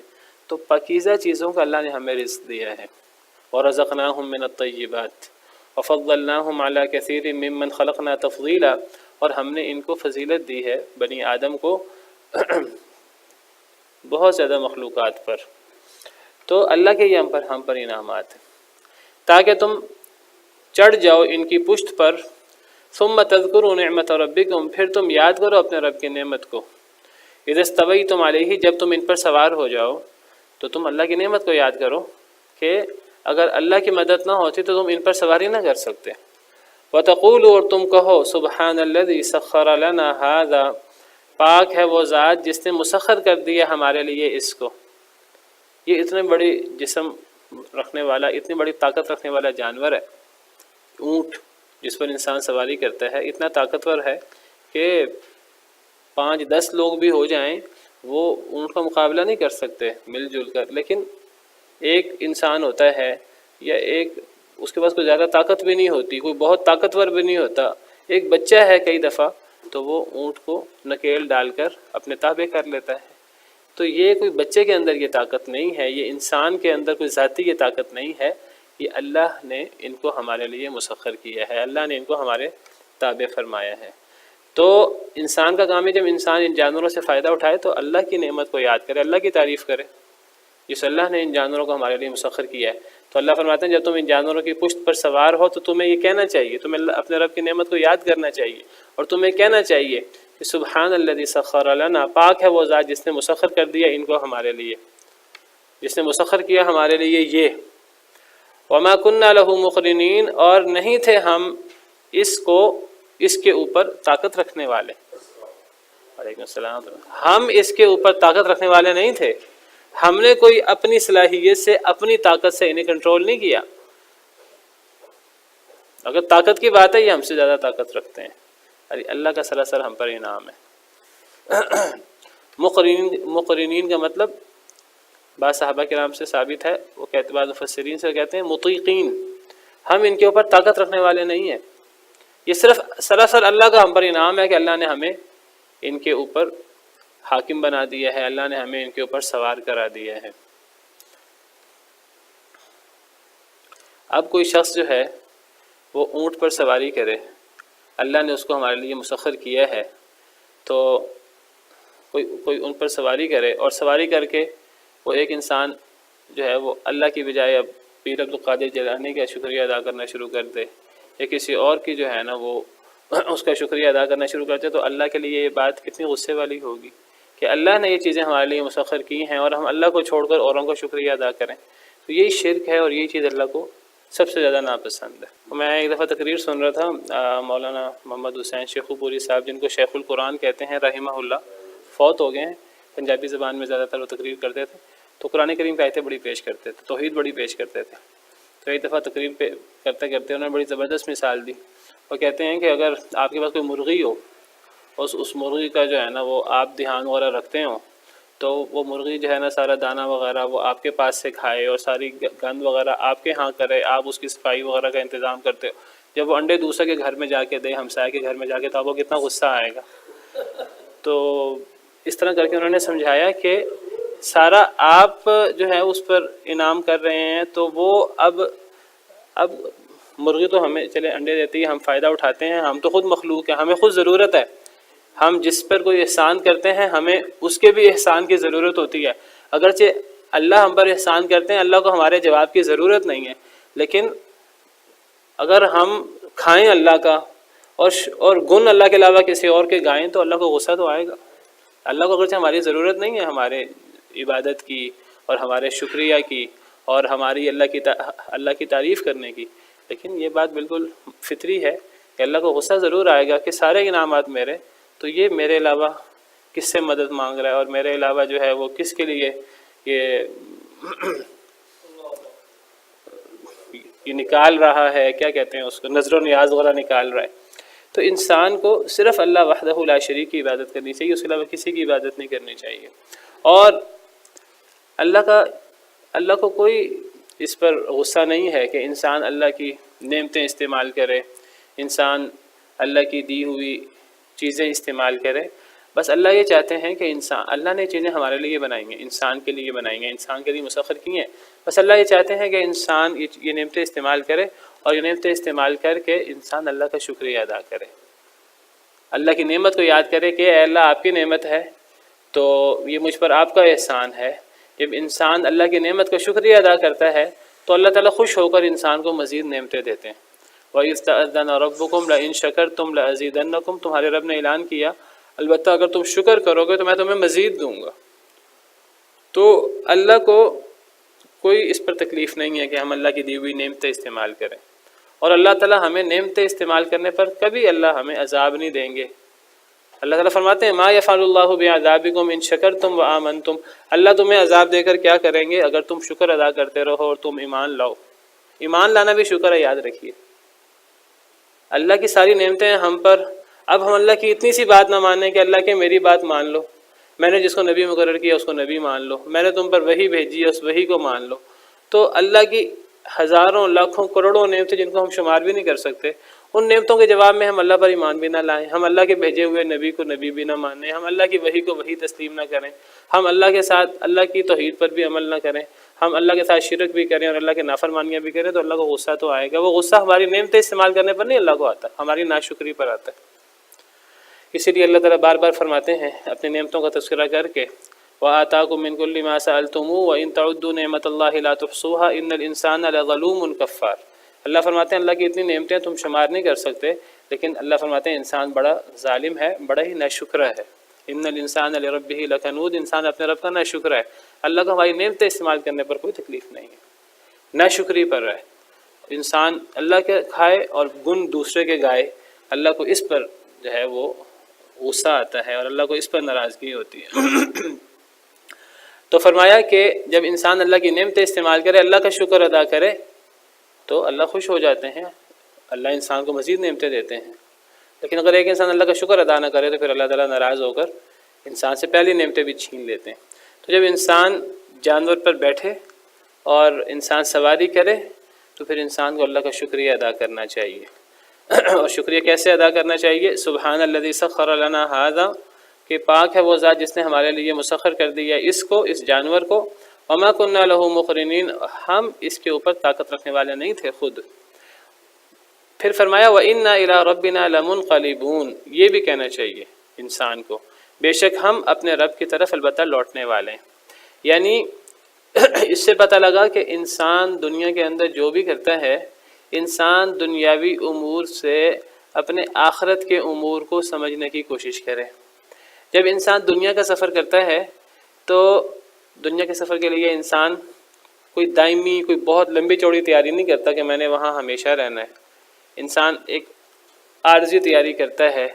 تو پاکیزہ چیزوں کا اللہ نے ہمیں رزق دیا ہے۔ وَرَزَقْنَاهُمْ مِنَ الطَّيِّبَاتِ وَفَضَّلْنَاهُمْ عَلَىٰ كَثِيرٍ مِّمَّنْ خَلَقْنَا تَفْضِيلًا، اور ہم نے ان کو فضیلت دی ہے، بنی آدم کو، بہت زیادہ مخلوقات پر۔ تو اللہ کے یہ ہم پر انعامات ہیں تاکہ تم چڑھ جاؤ ان کی پشت پر۔ ثُمَّ تَذْكُرُوا نِعْمَةَ رَبِّكُمْ، پھر تم یاد کرو اپنے رب کی نعمت کو۔ اِذَا اسْتَوَيْتُمْ عَلَيْهِ، جب تم ان پر سوار ہو جاؤ تو تم اللہ کی نعمت کو یاد کرو کہ اگر اللہ کی مدد نہ ہوتی تو تم ان پر سواری نہ کر سکتے۔ وَتَقُولُوا، اور تم کہو سبحان الذی سخر لنا هذا، پاک ہے وہ ذات جس نے مسخر کر دیا ہمارے لیے اس کو۔ یہ اتنے بڑی جسم رکھنے والا، اتنی بڑی طاقت رکھنے والا جانور ہے، اونٹ جس پر انسان سواری کرتا ہے، اتنا طاقتور ہے کہ 5-10 لوگ بھی ہو جائیں وہ اونٹ کا مقابلہ نہیں کر سکتے مل جل کر۔ لیکن ایک انسان ہوتا ہے یا ایک اس کے پاس کوئی زیادہ طاقت بھی نہیں ہوتی، کوئی بہت طاقتور بھی نہیں ہوتا، ایک بچہ ہے کئی دفعہ تو وہ اونٹ کو نکیل ڈال کر اپنے تابع کر لیتا ہے. تو یہ کوئی بچے کے اندر یہ طاقت نہیں ہے، یہ انسان کے اندر کوئی ذاتی یہ طاقت نہیں ہے، یہ اللہ نے ان کو ہمارے لیے مسخر کیا ہے، اللہ نے ان کو ہمارے تابع فرمایا ہے. تو انسان کا کام ہے جب انسان ان جانوروں سے فائدہ اٹھائے تو اللہ کی نعمت کو یاد کرے، اللہ کی تعریف کرے جس اللہ نے ان جانوروں کو ہمارے لیے مسخر کیا ہے. تو اللہ فرماتے ہیں جب تم ان جانوروں کی پشت پر سوار ہو تو تمہیں یہ کہنا چاہیے، تمہیں اپنے رب کی نعمت کو یاد کرنا چاہیے، اور تمہیں کہنا چاہیے کہ سبحان الذی سخر لنا، پاک ہے وہ ذات جس نے مسخر کر دیا ان کو ہمارے لیے، جس نے مسخر کیا ہمارے لیے یہ. وما كنا له مقرنین، اور نہیں تھے ہم اس کے اوپر طاقت رکھنے والے. وعلیکم السلام. ہم اس کے اوپر طاقت رکھنے والے نہیں تھے، ہم نے کوئی اپنی صلاحیت سے اپنی طاقت سے انہیں کنٹرول نہیں کیا. اگر طاقت کی بات ہے یہ ہم سے زیادہ طاقت رکھتے ہیں، ارے اللہ کا سراسر ہم پر انعام ہے. مقرنین کا مطلب بعض صحابہ کرام سے ثابت ہے، وہ کہتے بعض مفسرین سے کہتے ہیں مطیقین، ہم ان کے اوپر طاقت رکھنے والے نہیں ہیں. یہ صرف سراسر اللہ کا ہم پر انعام ہے کہ اللہ نے ہمیں ان کے اوپر حاکم بنا دیا ہے، اللہ نے ہمیں ان کے اوپر سوار کرا دیا ہے. اب کوئی شخص جو ہے وہ اونٹ پر سواری کرے، اللہ نے اس کو ہمارے لیے مسخر کیا ہے، تو کوئی ان پر سواری کرے اور سواری کر کے وہ ایک انسان جو ہے وہ اللہ کی بجائے اب پیر عبدالقادر جیلانی کا شکریہ ادا کرنا شروع کر دے، یا کسی اور کی جو ہے نا وہ اس کا شکریہ ادا کرنا شروع کرتے، تو اللہ کے لیے یہ بات کتنی غصے والی ہوگی کہ اللہ نے یہ چیزیں ہمارے لیے مسخر کی ہیں اور ہم اللہ کو چھوڑ کر اوروں کا شکریہ ادا کریں. تو یہی شرک ہے اور یہی چیز اللہ کو سب سے زیادہ ناپسند ہے. میں ایک دفعہ تقریر سن رہا تھا، مولانا محمد حسین شیخو پوری صاحب جن کو شیخ القرآن کہتے ہیں رحمہ اللہ، فوت ہو گئے ہیں، پنجابی زبان میں زیادہ تر وہ تقریر کرتے تھے، تو قرآن کریم کی آیتیں بڑی پیش کرتے تھے، توحید بڑی پیش کرتے تھے. تو ایک دفعہ تقریر پہ کرتے کرتے انہوں نے بڑی زبردست مثال دی. وہ کہتے ہیں کہ اگر آپ کے پاس کوئی مرغی ہو اور اس مرغی کا جو ہے نا وہ آپ دھیان وغیرہ رکھتے ہوں، تو وہ مرغی جو ہے نا سارا دانہ وغیرہ وہ آپ کے پاس سے کھائے اور ساری گند وغیرہ آپ کے ہاں کرے، آپ اس کی صفائی وغیرہ کا انتظام کرتے ہو، جب وہ انڈے دوسرے کے گھر میں جا کے دے، ہمسائے کے گھر میں جا کے، تو آپ کو کتنا غصہ آئے گا. تو اس طرح کر کے انہوں نے سمجھایا کہ سارا آپ جو ہے اس پر انعام کر رہے ہیں، تو وہ اب مرغی تو ہمیں چلے انڈے دیتی ہے، ہم فائدہ اٹھاتے ہیں، ہم تو خود مخلوق ہیں، ہمیں خود ضرورت ہے، ہم جس پر کوئی احسان کرتے ہیں ہمیں اس کے بھی احسان کی ضرورت ہوتی ہے. اگرچہ اللہ ہم پر احسان کرتے ہیں، اللہ کو ہمارے جواب کی ضرورت نہیں ہے، لیکن اگر ہم کھائیں اللہ کا اور گن اللہ کے علاوہ کسی اور کے گائیں تو اللہ کو غصہ تو آئے گا. اللہ کو اگرچہ ہماری ضرورت نہیں ہے ہمارے عبادت کی اور ہمارے شکریہ کی اور ہماری اللہ کی تعریف کرنے کی، لیکن یہ بات بالکل فطری ہے کہ اللہ کو غصہ ضرور آئے گا کہ سارے انعامات میرے، تو یہ میرے علاوہ کس سے مدد مانگ رہا ہے اور میرے علاوہ جو ہے وہ کس کے لیے یہ نکال رہا ہے، کیا کہتے ہیں اس کو، نظر و نیاز وغیرہ نکال رہا ہے. تو انسان کو صرف اللہ وحدہ لا شریک کی عبادت کرنی چاہیے، اس کے علاوہ کسی کی عبادت نہیں کرنی چاہیے. اور اللہ کو کوئی اس پر غصہ نہیں ہے کہ انسان اللہ کی نعمتیں استعمال کرے، انسان اللہ کی دی ہوئی چیزیں استعمال کرے. بس اللہ یہ چاہتے ہیں کہ اللہ نے چیزیں ہمارے لیے بنائی ہیں، انسان کے لیے بنائی ہیں، انسان کے لیے مسخر کی ہیں. بس اللہ یہ چاہتے ہیں کہ انسان یہ نعمتیں استعمال کرے اور یہ نعمتیں استعمال کر کے انسان اللہ کا شکریہ ادا کرے، اللہ کی نعمت کو یاد کرے کہ اے اللہ آپ کی نعمت ہے تو یہ مجھ پر آپ کا احسان ہے. جب انسان اللہ کی نعمت کا شکریہ ادا کرتا ہے تو اللہ تعالیٰ خوش ہو کر انسان کو مزید نعمتیں دیتے ہیں. وَإِذْ تَأَذَّنَ رَبُّكُمْ لَئِن شَكَرْتُمْ لَأَزِيدَنَّكُمْ، تمہارے رب نے اعلان کیا البتہ اگر تم شکر کرو گے تو میں تمہیں مزید دوں گا. تو اللہ کو کوئی اس پر تکلیف نہیں ہے کہ ہم اللہ کی دی ہوئی نعمتیں استعمال کریں، اور اللہ تعالیٰ ہمیں نعمتیں استعمال کرنے پر کبھی اللہ ہمیں عذاب نہیں دیں گے. اللہ تعالیٰ فرماتے ہیں ما یفعل اللہ بعذابکم ان شکرتم وآمنتم، اللہ تمہیں عذاب دے کر کیا کریں گے اگر تم شکر ادا کرتے رہو اور تم ایمان لاؤ. ایمان لانا بھی شکر ہے، یاد رکھیے. اللہ کی ساری نعمتیں ہیں ہم پر، اب ہم اللہ کی اتنی سی بات نہ مانیں کہ اللہ کے میری بات مان لو، میں نے جس کو نبی مقرر کیا اس کو نبی مان لو، میں نے تم پر وحی بھیجی ہے اس وحی کو مان لو. تو اللہ کی ہزاروں لاکھوں کروڑوں نعمتیں جن کو ہم شمار بھی نہیں کر سکتے، ان نعمتوں کے جواب میں ہم اللہ پر ایمان بھی نہ لائیں، ہم اللہ کے بھیجے ہوئے نبی کو نبی بھی نہ مانیں، ہم اللہ کی وحی کو وحی تسلیم نہ کریں، ہم اللہ کے ساتھ اللہ کی توحید پر بھی عمل نہ کریں، ہم اللہ کے ساتھ شرک بھی کریں اور اللہ کے نافرمانیاں بھی کریں، تو اللہ کو غصہ تو آئے گا۔ وہ غصہ ہماری نعمتیں استعمال کرنے پر نہیں اللہ کو آتا، ہماری ناشکری پر آتا ہے۔ اسی لیے اللہ تعالیٰ بار بار فرماتے ہیں اپنی نعمتوں کا تذکرہ کر کے، وَآتَاكُم مِّن كُلِّ مَا سَأَلْتُمُوهُ وَإِن تَعُدُّوا نِعْمَةَ اللَّهِ لَا تُحْصُوهَا إِنَّ الْإِنسَانَ لَظَلُومٌ كَفَّارٌ۔ اللہ فرماتے ہیں اللہ کی اتنی نعمتیں تم شمار نہیں کر سکتے، لیکن اللہ فرماتے ہیں انسان بڑا ظالم ہے، بڑا ہی ناشکر ہے۔ ان الانسان لربه لکنود، انسان اپنے رب کا ناشکر ہے۔ اللہ کو ہماری نعمتیں استعمال کرنے پر کوئی تکلیف نہیں ہے، ناشکری پر رہے انسان اللہ کے کھائے اور گن دوسرے کے گائے، اللہ کو اس پر جو ہے وہ غصہ آتا ہے اور اللہ کو اس پر ناراضگی ہوتی ہے۔ تو فرمایا کہ جب انسان اللہ کی نعمتیں استعمال کرے، اللہ کا شکر ادا کرے، تو اللہ خوش ہو جاتے ہیں، اللہ انسان کو مزید نعمتیں دیتے ہیں۔ لیکن اگر ایک انسان اللہ کا شکر ادا نہ کرے تو پھر اللہ تعالیٰ ناراض ہو کر انسان سے پہلی نعمتیں بھی چھین لیتے ہیں۔ تو جب انسان جانور پر بیٹھے اور انسان سواری کرے تو پھر انسان کو اللہ کا شکریہ ادا کرنا چاہیے۔ اور شکریہ کیسے ادا کرنا چاہیے؟ سبحان الذی سخر لنا ھذا، کہ پاک ہے وہ ذات جس نے ہمارے لیے مسخر کر دیا اس کو، اس جانور کو، وما كنا له مقرنین، ہم اس کے اوپر طاقت رکھنے والے نہیں تھے خود۔ پھر فرمایا وَإِنَّا إِلَىٰ رَبِّنَا لَمُنْقَلِبُونَ، یہ بھی کہنا چاہیے انسان کو، بے شک ہم اپنے رب کی طرف البتہ لوٹنے والے ہیں۔ یعنی اس سے پتہ لگا کہ انسان دنیا کے اندر جو بھی کرتا ہے، انسان دنیاوی امور سے اپنے آخرت کے امور کو سمجھنے کی کوشش کرے۔ جب انسان دنیا کا سفر کرتا ہے تو دنیا کے سفر کے لیے انسان کوئی دائمی، کوئی بہت لمبی چوڑی تیاری نہیں کرتا کہ میں نے وہاں ہمیشہ رہنا ہے۔ انسان ایک عارضی تیاری کرتا ہے۔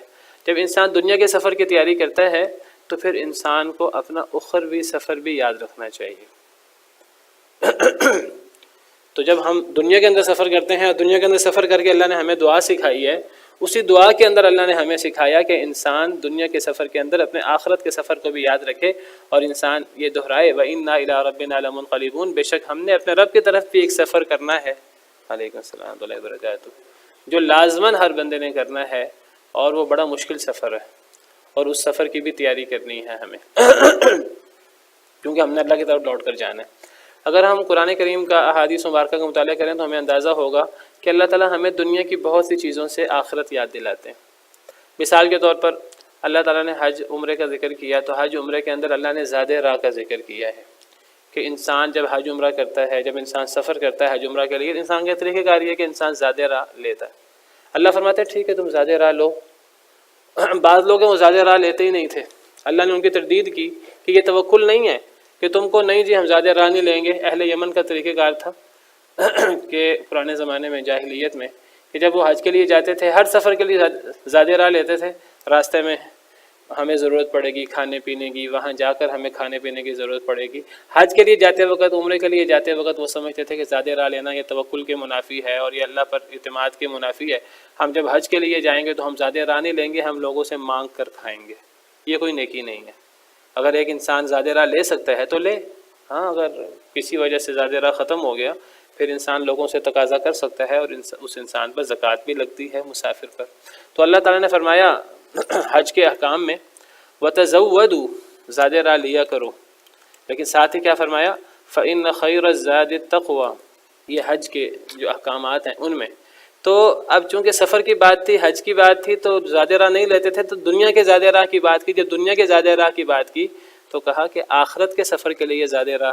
جب انسان دنیا کے سفر کی تیاری کرتا ہے تو پھر انسان کو اپنا اخروی سفر بھی یاد رکھنا چاہیے۔ تو جب ہم دنیا کے اندر سفر کرتے ہیں اور دنیا کے اندر سفر کر کے اللہ نے ہمیں دعا سکھائی ہے، اسی دعا کے اندر اللہ نے ہمیں سکھایا کہ انسان دنیا کے سفر کے اندر اپنے آخرت کے سفر کو بھی یاد رکھے اور انسان یہ دہرائے وَإِنَّا إِلَىٰ رَبِّنَا لَمُنْقَلِبُونَ، بے شک ہم نے اپنے رب کی طرف بھی ایک سفر کرنا ہے۔ علیکم السلام ورحمۃ اللہ وبرکاتہ، جو لازماً ہر بندے نے کرنا ہے، اور وہ بڑا مشکل سفر ہے، اور اس سفر کی بھی تیاری کرنی ہے ہمیں، کیونکہ ہم نے اللہ کی طرف لوٹ کر جانا ہے۔ اگر ہم قرآن کریم کا احادیث مبارکہ کا مطالعہ کریں تو ہمیں اندازہ ہوگا کہ اللہ تعالیٰ ہمیں دنیا کی بہت سی چیزوں سے آخرت یاد دلاتے ہیں۔ مثال کے طور پر اللہ تعالیٰ نے حج عمرے کا ذکر کیا، تو حج عمرے کے اندر اللہ نے زاد راہ کا ذکر کیا ہے کہ انسان جب حج عمرہ کرتا ہے، جب انسان سفر کرتا ہے حج عمرہ کے لیے، انسان کا طریقہ کار یہ ہے کہ انسان زاد راہ لیتا ہے۔ اللہ فرماتے ہیں ٹھیک ہے تم زاد راہ لو۔ بعض لوگ ہیں وہ زاد راہ لیتے ہی نہیں تھے، اللہ نے ان کی تردید کی کہ یہ توکل نہیں ہے کہ تم کو نہیں جی ہم زیادہ راہ نہیں لیں گے۔ اہل یمن کا طریقہ کار تھا کہ پرانے زمانے میں جاہلیت میں کہ جب وہ حج کے لیے جاتے تھے، ہر سفر کے لیے زیادہ راہ لیتے تھے، راستے میں ہمیں ضرورت پڑے گی کھانے پینے کی، وہاں جا کر ہمیں کھانے پینے کی ضرورت پڑے گی۔ حج کے لیے جاتے وقت، عمرے کے لیے جاتے وقت وہ سمجھتے تھے کہ زیادہ راہ لینا یہ توکل کے منافی ہے اور یہ اللہ پر اعتماد کے منافی ہے۔ ہم جب حج کے لیے جائیں گے تو ہم زیادہ راہ نہیں لیں گے، ہم لوگوں سے مانگ کر کھائیں گے۔ یہ کوئی نیکی نہیں ہے۔ اگر ایک انسان زیادہ راہ لے سکتا ہے تو لے، ہاں اگر کسی وجہ سے زیادہ راہ ختم ہو گیا پھر انسان لوگوں سے تقاضا کر سکتا ہے، اور اس انسان پر زکوٰۃ بھی لگتی ہے مسافر پر۔ تو اللہ تعالیٰ نے فرمایا حج کے احکام میں وَتَزَوَّدُوا، زیادہ راہ لیا کرو، لیکن ساتھ ہی کیا فرمایا فَإِنَّ خَيْرَ الزَّادِ التَّقْوَىٰ، یہ حج کے جو احکامات ہیں ان میں۔ تو اب چونکہ سفر کی بات تھی، حج کی بات تھی، تو زیادہ راہ نہیں لیتے تھے، تو دنیا کے زیادہ راہ کی بات کی۔ جب دنیا کے زیادہ راہ کی بات کی تو کہا کہ آخرت کے سفر کے لیے زیادہ راہ،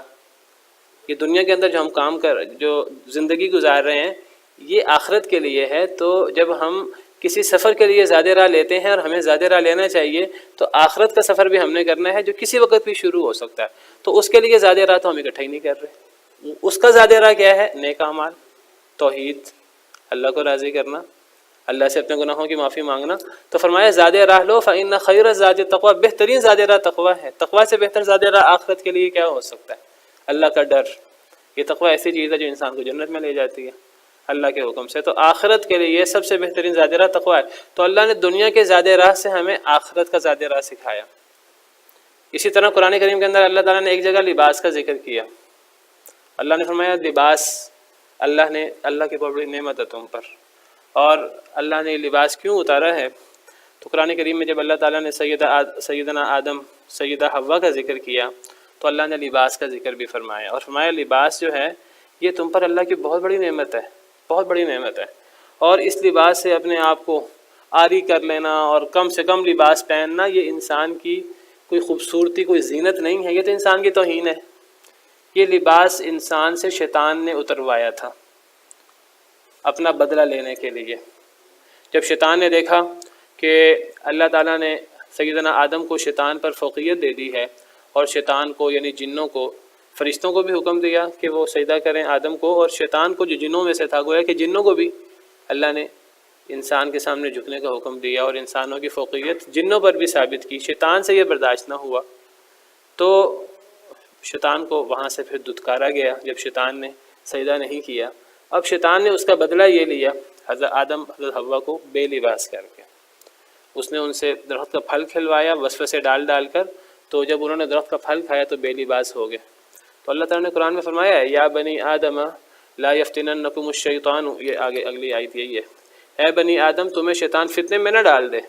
یہ دنیا کے اندر جو ہم کام کر، جو زندگی گزار رہے ہیں، یہ آخرت کے لیے ہے۔ تو جب ہم کسی سفر کے لیے زیادہ راہ لیتے ہیں اور ہمیں زیادہ راہ لینا چاہیے، تو آخرت کا سفر بھی ہم نے کرنا ہے جو کسی وقت بھی شروع ہو سکتا ہے، تو اس کے لیے زیادہ راہ تو ہم اکٹھا ہی نہیں کر رہے۔ اس کا زیادہ راہ کیا ہے؟ نیک اعمال، توحید، اللہ کو راضی کرنا، اللہ سے اپنے گناہوں کی معافی مانگنا۔ تو فرمایا زیادہ راہ لو فإن خیر الزاد التقویٰ، بہترین زیادہ راہ تقویٰ ہے۔ تقویٰ سے بہتر زیادہ راہ آخرت کے لیے کیا ہو سکتا ہے؟ اللہ کا ڈر۔ یہ تقویٰ ایسی چیز ہے جو انسان کو جنت میں لے جاتی ہے اللہ کے حکم سے۔ تو آخرت کے لیے سب سے بہترین زیادہ راہ تقویٰ ہے۔ تو اللہ نے دنیا کے زیادہ راہ سے ہمیں آخرت کا زیادہ راہ سکھایا۔ اسی طرح قرآن کریم کے اندر اللہ تعالیٰ نے ایک جگہ لباس کا ذکر کیا۔ اللہ نے فرمایا لباس، اللہ کی بڑی نعمت ہے تم پر، اور اللہ نے لباس کیوں اتارا ہے؟ تو قرآن کریم میں جب اللہ تعالیٰ نے سیدنا آدم سیدہ حوا کا ذکر کیا تو اللہ نے لباس کا ذکر بھی فرمایا، اور فرمایا لباس جو ہے یہ تم پر اللہ کی بہت بڑی نعمت ہے، بہت بڑی نعمت ہے، اور اس لباس سے اپنے آپ کو عاری کر لینا اور کم سے کم لباس پہننا یہ انسان کی کوئی خوبصورتی، کوئی زینت نہیں ہے، یہ تو انسان کی توہین ہے۔ یہ لباس انسان سے شیطان نے اتروایا تھا اپنا بدلہ لینے کے لیے۔ جب شیطان نے دیکھا کہ اللہ تعالیٰ نے سیدنا آدم کو شیطان پر فوقیت دے دی ہے، اور شیطان کو یعنی جنوں کو، فرشتوں کو بھی حکم دیا کہ وہ سجدہ کریں آدم کو، اور شیطان کو جو جنوں میں سے تھا، گویا کہ جنوں کو بھی اللہ نے انسان کے سامنے جھکنے کا حکم دیا اور انسانوں کی فوقیت جنوں پر بھی ثابت کی۔ شیطان سے یہ برداشت نہ ہوا تو شیطان کو وہاں سے پھر دھتکارا گیا جب شیطان نے سجدہ نہیں کیا۔ اب شیطان نے اس کا بدلہ یہ لیا حضرت آدم حضرت حوا کو بے لباس کر کے، اس نے ان سے درخت کا پھل کھلوایا وسوسے ڈال ڈال کر، تو جب انہوں نے درخت کا پھل کھایا تو بے لباس ہو گئے۔ تو اللہ تعالیٰ نے قرآن میں فرمایا ہے یا بنی آدم لا یفتننکم الشیطان، یہ آگے اگلی آیت یہی ہے، اے بنی آدم تمہیں شیطان فتنے میں نہ ڈال دے،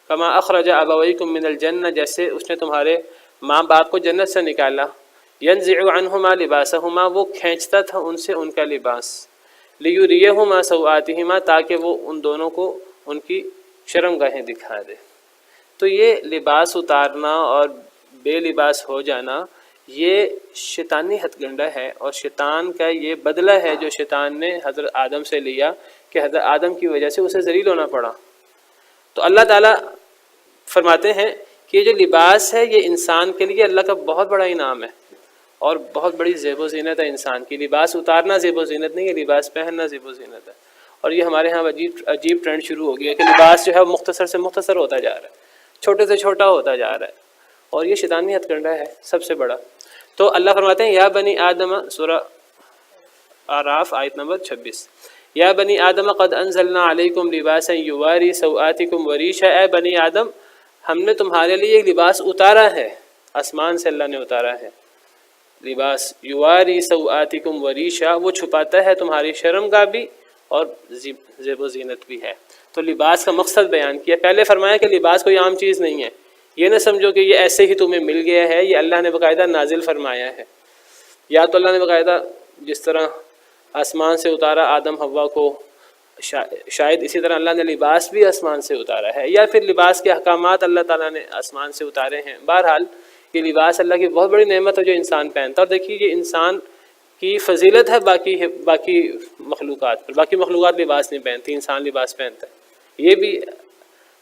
کما اخرج ابویکم من الجنہ، جیسے اس نے تمہارے ماں باپ کو جنت سے نکالا، ینزع عنہما لباسہما، وہ کھینچتا تھا ان سے ان کا لباس، لیریہما سوآتہما، تاکہ وہ ان دونوں کو ان کی شرمگاہیں دکھا دے۔ تو یہ لباس اتارنا اور بے لباس ہو جانا یہ شیطانی ہتھ گنڈا ہے، اور شیطان کا یہ بدلہ ہے جو شیطان نے حضرت آدم سے لیا کہ حضرت آدم کی وجہ سے اسے ذلیل ہونا پڑا۔ تو اللہ تعالیٰ فرماتے ہیں کہ یہ جو لباس ہے یہ انسان کے لیے اللہ کا بہت بڑا انعام ہے اور بہت بڑی زیب و زینت ہے انسان کی۔ لباس اتارنا زیب و زینت نہیں ہے، لباس پہننا زیب و زینت ہے۔ اور یہ ہمارے ہاں عجیب ٹرینڈ شروع ہو گیا کہ لباس جو ہے مختصر سے مختصر ہوتا جا رہا ہے، چھوٹے سے چھوٹا ہوتا جا رہا ہے، اور یہ شیطانی ہتھ کنڈا ہے سب سے بڑا۔ تو اللہ فرماتے ہیں یا بنی آدم، سورہ اعراف آیت نمبر 26، یا بنی آدم قد انزلنا علیکم لباسا یواری سوآتکم وریشا، اے بنی آدم ہم نے تمہارے لیے ایک لباس اتارا ہے، آسمان سے اللہ نے اتارا ہے لباس، یواری سوآتکم وریشا، وہ چھپاتا ہے تمہاری شرمگاہ بھی اور زیب و زینت بھی ہے۔ تو لباس کا مقصد بیان کیا، پہلے فرمایا کہ لباس کوئی عام چیز نہیں ہے، یہ نہ سمجھو کہ یہ ایسے ہی تمہیں مل گیا ہے، یہ اللہ نے باقاعدہ نازل فرمایا ہے۔ یا تو اللہ نے باقاعدہ جس طرح آسمان سے اتارا آدم حوا کو، شاید اسی طرح اللہ نے لباس بھی آسمان سے اتارا ہے، یا پھر لباس کے احکامات اللہ تعالیٰ نے آسمان سے اتارے ہیں۔ بہرحال یہ لباس اللہ کی بہت بڑی نعمت ہے جو انسان پہنتا ہے، اور دیکھیے یہ انسان کی فضیلت ہے باقی مخلوقات پر۔ باقی مخلوقات لباس نہیں پہنتی، انسان لباس پہنتا ہے، یہ بھی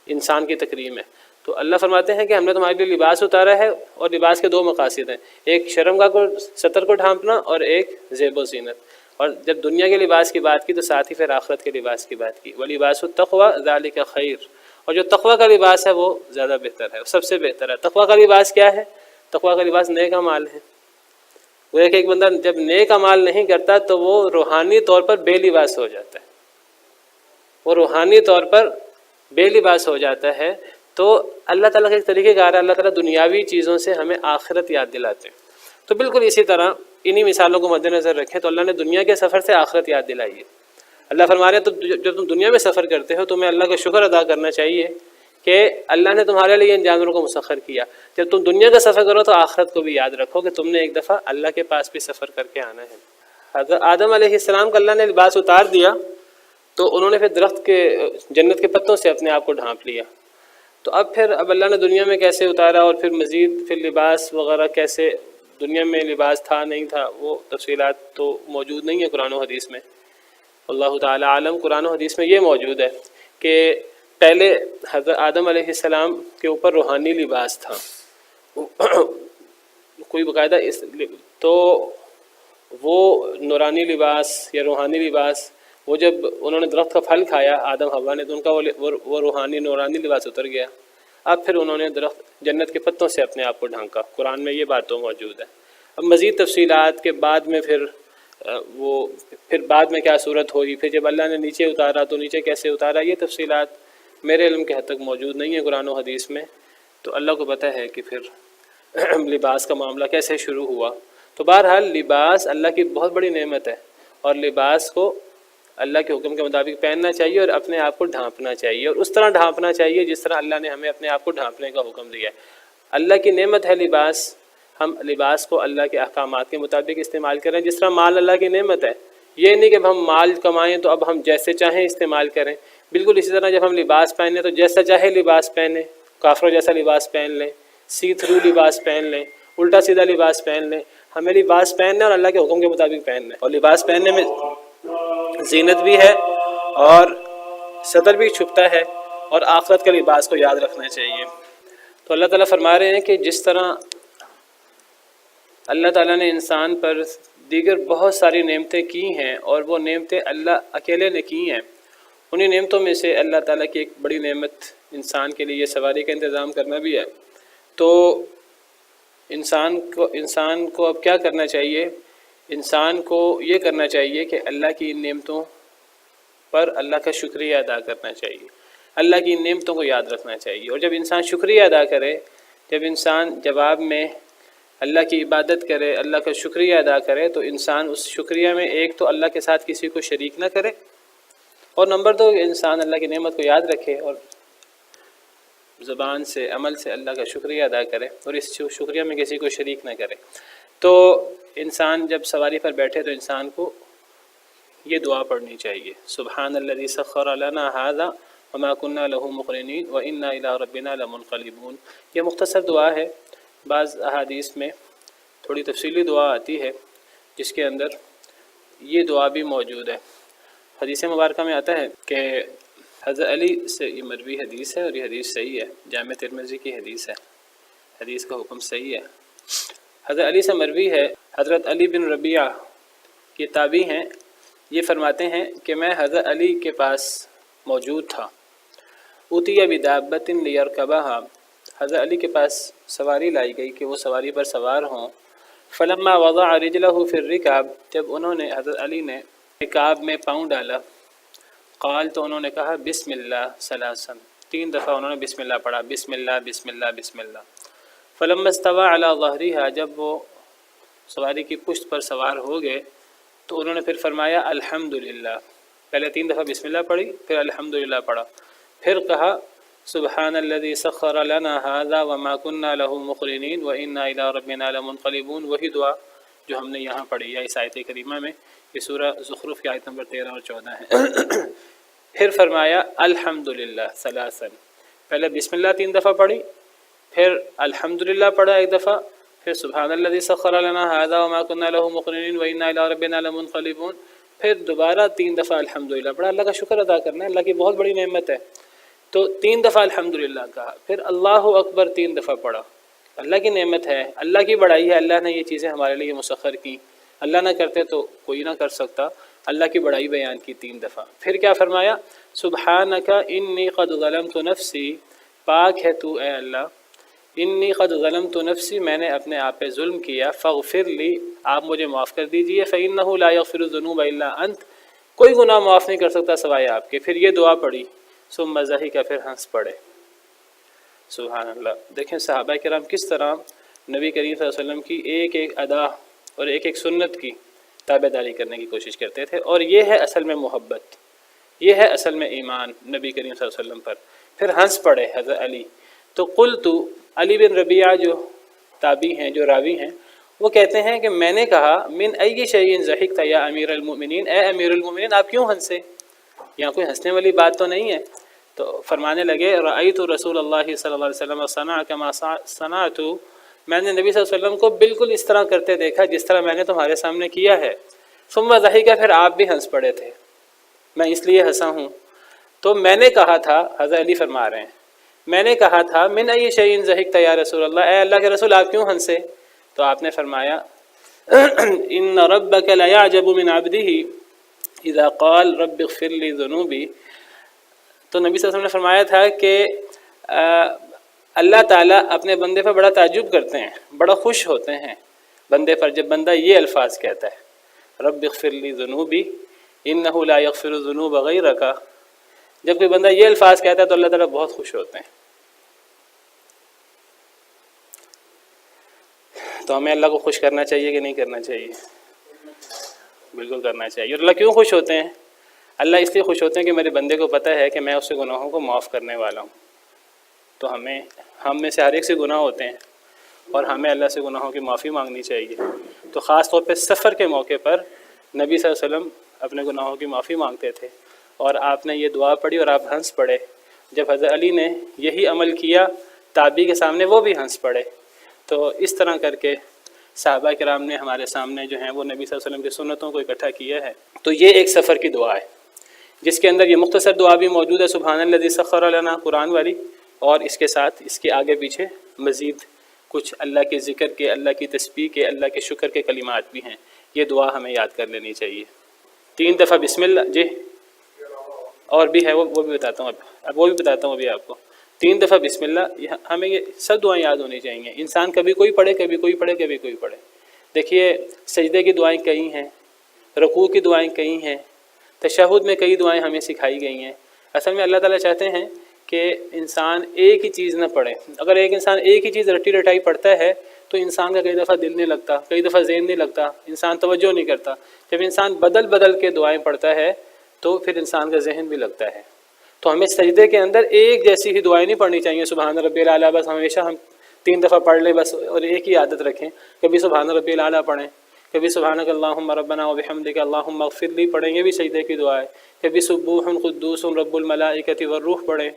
انسان کی تکریم ہے۔ تو اللہ فرماتے ہیں کہ ہم نے تمہارے لیے لباس اتارا ہے، اور لباس کے دو مقاصد ہیں، ایک شرمگاہ کو ستر کو ڈھانپنا اور ایک زیب و زینت۔ اور جب دنیا کے لباس کی بات کی تو ساتھ ہی پھر آخرت کے لباس کی بات کی، وَلِبَاسُ التَّقْوَىٰ ذَلِكَ خَيْرٌ، اور جو تقویٰ کا لباس ہے وہ زیادہ بہتر ہے، سب سے بہتر ہے۔ تقویٰ کا لباس کیا ہے؟ تقویٰ کا لباس نیک اعمال ہے۔ وہ ایک بندہ جب نیک اعمال نہیں کرتا تو وہ روحانی طور پر بے لباس ہو جاتا ہے، وہ روحانی طور پر بے لباس ہو جاتا ہے۔ تو اللہ تعالیٰ کا ایک طریقہ کار ہے، اللہ تعالیٰ دنیاوی چیزوں سے ہمیں آخرت یاد دلاتے ہیں۔ تو بالکل اسی طرح انہی مثالوں کو مد نظر رکھیں تو اللہ نے دنیا کے سفر سے آخرت یاد دلائی ہے۔ اللہ فرما رہے ہیں تو جب تم دنیا میں سفر کرتے ہو تمہیں اللہ کا شکر ادا کرنا چاہیے کہ اللہ نے تمہارے لیے ان جانوروں کو مسخر کیا۔ جب تم دنیا کا سفر کرو تو آخرت کو بھی یاد رکھو کہ تم نے ایک دفعہ اللہ کے پاس بھی سفر کر کے آنا ہے۔ حضرت آدم علیہ السلام کو اللہ نے لباس اتار دیا تو انہوں نے پھر درخت کے جنت کے پتوں سے اپنے آپ کو ڈھانپ لیا۔ تو اب اللہ نے دنیا میں کیسے اتارا اور پھر مزید پھر لباس وغیرہ کیسے، دنیا میں لباس تھا نہیں تھا، وہ تفصیلات تو موجود نہیں ہے قرآن و حدیث میں، اللہ تعالی عالم۔ قرآن و حدیث میں یہ موجود ہے کہ پہلے حضرت آدم علیہ السلام کے اوپر روحانی لباس تھا، کوئی باقاعدہ تو وہ نورانی لباس یا روحانی لباس، وہ جب انہوں نے درخت کا پھل کھایا آدم حوا نے تو ان کا وہ روحانی نورانی لباس اتر گیا۔ اب پھر انہوں نے درخت جنت کے پتوں سے اپنے آپ کو ڈھانکا، قرآن میں یہ بات تو موجود ہے۔ اب مزید تفصیلات کے بعد میں پھر بعد میں کیا صورت ہوئی، پھر جب اللہ نے نیچے اتارا تو نیچے کیسے اتارا، یہ تفصیلات میرے علم کے حد تک موجود نہیں ہے قرآن و حدیث میں۔ تو اللہ کو پتہ ہے کہ پھر لباس کا معاملہ کیسے شروع ہوا۔ تو بہرحال لباس اللہ کی بہت بڑی نعمت ہے، اور لباس کو اللہ کے حکم کے مطابق پہننا چاہیے اور اپنے آپ کو ڈھانپنا چاہیے، اور اس طرح ڈھانپنا چاہیے جس طرح اللہ نے ہمیں اپنے آپ کو ڈھانپنے کا حکم دیا ہے۔ اللہ کی نعمت ہے لباس، ہم لباس کو اللہ کے احکامات کے مطابق استعمال کریں، جس طرح مال اللہ کی نعمت ہے۔ یہ نہیں کہ اب ہم مال کمائیں تو اب ہم جیسے چاہیں استعمال کریں، بالکل اسی طرح جب ہم لباس پہنیں تو جیسا چاہے لباس پہنیں، کافروں جیسا لباس پہن لیں، سی تھرو لباس پہن لیں، الٹا سیدھا لباس پہن لیں۔ ہمیں لباس پہننا ہے اور اللہ کے حکم کے مطابق پہننا ہے، اور لباس پہننے میں زینت بھی ہے اور ستر بھی چھپتا ہے، اور آخرت کے لباس کو یاد رکھنا چاہیے۔ تو اللہ تعالیٰ فرما رہے ہیں کہ جس طرح اللہ تعالیٰ نے انسان پر دیگر بہت ساری نعمتیں کی ہیں، اور وہ نعمتیں اللہ اکیلے نے کی ہیں، انہی نعمتوں میں سے اللہ تعالیٰ کی ایک بڑی نعمت انسان کے لیے سواری کا انتظام کرنا بھی ہے۔ تو انسان کو اب کیا کرنا چاہیے؟ انسان کو یہ کرنا چاہیے کہ اللہ کی ان نعمتوں پر اللہ کا شکریہ ادا کرنا چاہیے، اللہ کی ان نعمتوں کو یاد رکھنا چاہیے، اور جب انسان شکریہ ادا کرے، جب انسان جواب میں اللہ کی عبادت کرے، اللہ کا شکریہ ادا کرے، تو انسان اس شکریہ میں ایک تو اللہ کے ساتھ کسی کو شریک نہ کرے، اور نمبر دو انسان اللہ کی نعمت کو یاد رکھے اور زبان سے عمل سے اللہ کا شکریہ ادا کرے، اور اس شکریہ میں کسی کو شریک نہ کرے۔ تو انسان جب سواری پر بیٹھے تو انسان کو یہ دعا پڑھنی چاہیے، سبحان الذی سخر لنا ھذا وما كنا له مقرنین وانا الی ربنا لمنقلبون۔ یہ مختصر دعا ہے، بعض احادیث میں تھوڑی تفصیلی دعا آتی ہے جس کے اندر یہ دعا بھی موجود ہے۔ حدیث مبارکہ میں آتا ہے کہ حضرت علی سے یہ مروی حدیث ہے، اور یہ حدیث صحیح ہے، جامع ترمذی کی حدیث ہے، حدیث کا حکم صحیح ہے۔ حضرت علی سے مروی ہے، حضرت علی بن ربیعہ یہ تابعی ہیں، یہ فرماتے ہیں کہ میں حضرت علی کے پاس موجود تھا، اُتِیَ بِدَابَّةٍ لِيَرْكَبَهَا، حضرت علی کے پاس سواری لائی گئی کہ وہ سواری پر سوار ہوں۔ فَلَمَّا وَضَعَ رِجْلَهُ فِي الرِّكَابِ، جب انہوں نے حضرت علی نے رکاب میں پاؤں ڈالا، قال تو انہوں نے کہا بسم اللہ ثلاثا، 3 دفعہ انہوں نے بسم اللہ پڑھا، بسم اللہ بسم اللہ بسم اللہ۔ فلما استوى على ظهرها، جب وہ سواری کی پشت پر سوار ہو گئے تو انہوں نے پھر فرمایا الحمدللہ، پہلے 3 دفعہ بسم اللہ پڑھی، پھر الحمدللہ پڑھا، پھر کہا سبحان الذي سخر لنا هذا وما كنا له مقرنين وانا الى ربنا لمنقلبون، وہی دعا جو ہم نے یہاں پڑھی ہے اس آیت کریمہ میں، یہ سورہ زخرف کی آیت نمبر 13 اور 14 ہے۔ پھر فرمایا الحمدللہ ثلاثا، پہلے بسم اللہ 3 دفعہ پڑھی، پھر الحمدللہ پڑھا 1 دفعہ، پھر سبحان الذي سخر لنا هذا وما كنا له مقرنين وانا الى ربنا لمنقلبون، پھر دوبارہ 3 دفعہ الحمدللہ پڑھا۔ اللہ کا شکر ادا کرنا ہے، اللہ کی بہت بڑی نعمت ہے، تو 3 دفعہ الحمدللہ کہا، پھر اللہ اکبر 3 دفعہ پڑھا۔ اللہ کی نعمت ہے، اللہ کی بڑائی ہے، اللہ نے یہ چیزیں ہمارے لیے مسخر کی، اللہ نہ کرتے تو کوئی نہ کر سکتا، اللہ کی بڑائی بیان کی 3 دفعہ۔ پھر کیا فرمایا سبحانک انی قد ظلمت نفسی، پاک ہے تو اے اللہ، انی قد ظلمت نفسی، میں نے اپنے آپ پہ ظلم کیا، فاغفر لی، آپ مجھے معاف کر دیجئے، فإنہ لا یغفر الذنوب الا انت، کوئی گناہ معاف نہیں کر سکتا سوائے آپ کے۔ پھر یہ دعا پڑھی، ثم ضحک، پھر ہنس پڑے۔ سبحان اللہ، دیکھیں صحابہ کرام کس طرح نبی کریم صلی اللہ علیہ وسلم کی ایک ایک ادا اور ایک ایک سنت کی تابع داری کرنے کی کوشش کرتے تھے، اور یہ ہے اصل میں محبت، یہ ہے اصل میں ایمان نبی کریم صلی اللہ علیہ وسلم پر۔ پھر ہنس پڑے حضرت علی، تو قلت، علی بن ربیعہ جو تابعی ہیں، جو راوی ہیں، وہ کہتے ہیں کہ میں نے کہا من ای شیء ضحکت یا امیر المؤمنین، اے امیر المؤمنین آپ کیوں ہنسے، یہاں کوئی ہنسنے والی بات تو نہیں ہے۔ تو فرمانے لگے رأیت رسول اللہ صلی اللہ علیہ وسلم صنع کما صنعت، میں نے نبی صلی اللہ علیہ وسلم کو بالکل اس طرح کرتے دیکھا جس طرح میں نے تمہارے سامنے کیا ہے۔ ثم ضحک، پھر آپ بھی ہنس پڑے تھے، میں اس لیے ہنسا ہوں۔ تو میں نے کہا تھا، حضرت علی فرما رہے ہیں، میں نے کہا تھا من ای شیء ضحکت یا رسول اللہ، اے اللہ کے رسول آپ کیوں ہنسے؟ تو آپ نے فرمایا ان ربک لیعجب من عبدہ اذا قال رب اغفر لی ذنوبی، تو نبی صلی اللہ علیہ وسلم نے فرمایا تھا کہ اللہ تعالیٰ اپنے بندے پر بڑا تعجب کرتے ہیں، بڑا خوش ہوتے ہیں بندے پر جب بندہ یہ الفاظ کہتا ہے رب اغفر لی ذنوبی انہ لا یغفر الذنوب غیرک، جب کوئی بندہ یہ الفاظ کہتا ہے تو اللہ تعالیٰ بہت خوش ہوتے ہیں۔ تو ہمیں اللہ کو خوش کرنا چاہیے کہ نہیں کرنا چاہیے؟ بالکل کرنا چاہیے۔ اور اللہ کیوں خوش ہوتے ہیں؟ اللہ اس لیے خوش ہوتے ہیں کہ میرے بندے کو پتہ ہے کہ میں اس کے گناہوں کو معاف کرنے والا ہوں. تو ہم میں سے ہر ایک سے گناہ ہوتے ہیں اور ہمیں اللہ سے گناہوں کی معافی مانگنی چاہیے. تو خاص طور پہ سفر کے موقع پر نبی صلی اللہ علیہ وسلم اپنے گناہوں کی معافی مانگتے تھے، اور آپ نے یہ دعا پڑھی اور آپ ہنس پڑے. جب حضرت علی نے یہی عمل کیا تابعی کے سامنے، وہ بھی ہنس پڑے. تو اس طرح کر کے صحابہ کرام نے ہمارے سامنے جو ہیں وہ نبی صلی اللہ علیہ وسلم کی سنتوں کو اکٹھا کیا ہے. تو یہ ایک سفر کی دعا ہے جس کے اندر یہ مختصر دعا بھی موجود ہے، سبحان الذی سخر لنا، قرآن والی، اور اس کے ساتھ اس کے آگے پیچھے مزید کچھ اللہ کے ذکر کے، اللہ کی تسبیح کے، اللہ کے شکر کے کلمات بھی ہیں. یہ دعا ہمیں یاد کر لینی چاہیے. 3 دفعہ بسم اللہ، جی اور بھی ہے وہ بھی بتاتا ہوں وہ بھی بتاتا ہوں ابھی آپ کو. 3 دفعہ بسم اللہ، ہمیں یہ سب دعائیں یاد ہونی چاہیے. انسان کبھی کوئی پڑھے، کبھی کوئی پڑھے، کبھی کوئی پڑھے. دیکھیے سجدے کی دعائیں کئی ہیں، رکوع کی دعائیں کئی ہیں، تشہد میں کئی دعائیں ہمیں سکھائی گئی ہیں. اصل میں اللہ تعالیٰ چاہتے ہیں کہ انسان ایک ہی چیز نہ پڑھے. اگر ایک انسان ایک ہی چیز رٹی رٹائی پڑھتا ہے تو انسان کا کئی دفعہ دل نہیں لگتا، کئی دفعہ ذہن نہیں لگتا، انسان توجہ نہیں کرتا. جب انسان بدل بدل کے دعائیں پڑھتا ہے تو پھر انسان کا ذہن بھی لگتا ہے. تو ہمیں سجدے کے اندر ایک جیسی ہی دعائیں نہیں پڑھنی چاہیے. سبحان ربی الاعلیٰ بس ہمیشہ ہم 3 دفعہ پڑھ لیں بس، اور ایک ہی عادت رکھیں. کبھی سبحان ربی الاعلیٰ پڑھیں، کبھی سبحانک اللہم ربنا وبحمدک اللہم اغفر لی پڑھیں، یہ بھی سجدے کی دعا ہے. کبھی سبوح قدوس رب الملائکۃ والروح پڑھیں.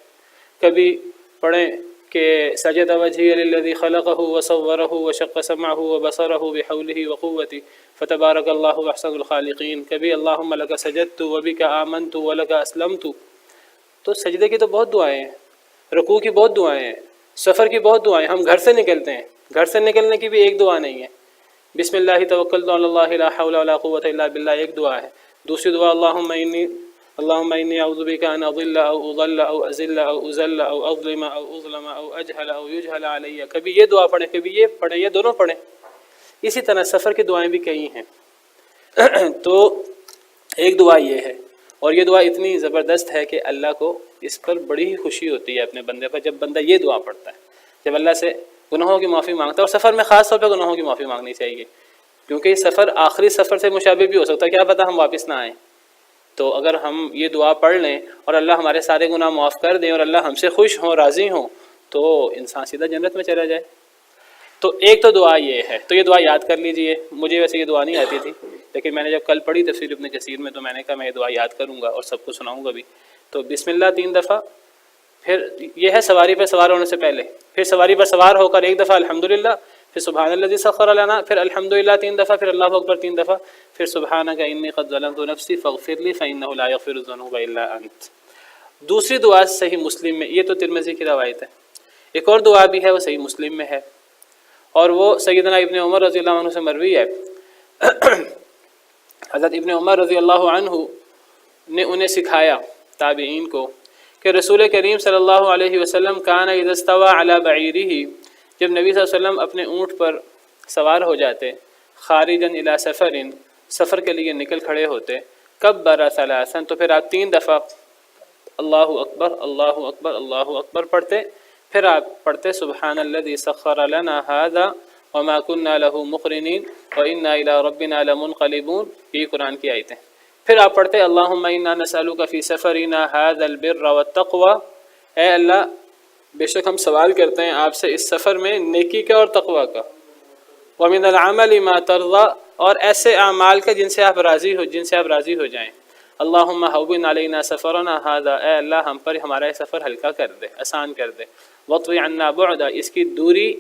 کبھی پڑھیں کہ سجد وجہی للذی خلقہ وصورہ وشق سمعہ وبصرہ بحولہ وقوتہ فتبارک اللہ احسن الخالقین. کبھی اللہم لک سجدت وبک آمنت ولک اسلمت. تو سجدے کی تو بہت دعائیں ہیں، رکوع کی بہت دعائیں ہیں، سفر کی بہت دعائیں. ہم گھر سے نکلتے ہیں، گھر سے نکلنے کی بھی ایک دعا نہیں ہے. بسم اللہ توکلت علی اللہ لا حول ولا قوۃ الا باللہ ایک دعا ہے. دوسری دعا اللہم انی اعوذ بک ان اضل او اضل او ازل او ازل او اظلم او اظلم او اجہل او یجہل علی. کبھی یہ دعا پڑھیں، کبھی یہ پڑھیں، یہ دونوں پڑھیں. اسی طرح سفر کی دعائیں بھی کئی ہیں. تو ایک دعا یہ ہے، اور یہ دعا اتنی زبردست ہے کہ اللہ کو اس پر بڑی ہی خوشی ہوتی ہے اپنے بندے پر، جب بندہ یہ دعا پڑھتا ہے، جب اللہ سے گناہوں کی معافی مانگتا ہے. اور سفر میں خاص طور پہ گناہوں کی معافی مانگنی چاہیے، کیونکہ یہ سفر آخری سفر سے مشابہ بھی ہو سکتا ہے، کیا پتہ ہم واپس نہ آئیں. تو اگر ہم یہ دعا پڑھ لیں اور اللہ ہمارے سارے گناہ معاف کر دیں اور اللہ ہم سے خوش ہوں، راضی ہوں، تو انسان سیدھا جنت میں چلا جائے. تو ایک تو دعا یہ ہے، تو یہ دعا یاد کر لیجئے. مجھے ویسے یہ دعا نہیں آتی تھی، لیکن میں نے جب کل پڑھی تفسیر ابن کثیر میں تو میں نے کہا میں یہ دعا یاد کروں گا اور سب کو سناؤں گا بھی. تو بسم اللہ 3 دفعہ، پھر یہ ہے سواری پر سوار ہونے سے پہلے، پھر سواری پر سوار ہو کر 1 دفعہ الحمدللہ، پھر سبحان الذی سخر لنا، پھر الحمدللہ 3 دفعہ، پھر اللہ اکبر 3 دفعہ، پھر سبحانک انی قد ظلمت نفسی فاغفر لی فانہ لا یغفر الذنوب الا انت. دوسری دعا صحیح مسلم میں، یہ تو ترمذی کی روایت ہے. ایک اور دعا بھی ہے، وہ صحیح مسلم میں ہے، اور وہ سیدنا ابن عمر رضی اللہ عنہ سے مروی ہے. حضرت ابن عمر رضی اللہ عنہ نے انہیں سکھایا، تابعین کو، کہ رسول کریم صلی اللہ علیہ وسلم کان اذا استوى علی بعیرہ، جب نبی صلی اللہ علیہ وسلم اپنے اونٹ پر سوار ہو جاتے، خارجا الی سفر، سفر کے لیے نکل کھڑے ہوتے، کبر ثلاثا، تو پھر آپ 3 دفعہ اللہ اکبر اللہ اکبر اللہ اکبر پڑھتے. پھر آپ پڑھتے سبحان الذی سخر لنا ھذا وما كنا له مقرنین وانا الی ربنا لمنقلبون. یہ قرآن کی آیتیں. پھر آپ پڑھتے اللہم انا نسألک فی سفرنا ھذا البر والتقوی، اے اللہ بے شک ہم سوال کرتے ہیں آپ سے اس سفر میں نیکی کا اور تقوی کا، ومن العمل ما ترضی، اور ایسے اعمال کا جن سے آپ راضی ہو جائیں. اللہم ھون علینا سفرنا ھذا، اے اللہ ہم پر ہمارا یہ سفر ہلکا کر دے، آسان کر دے. واطوی عنا بعدا، اس کی دوری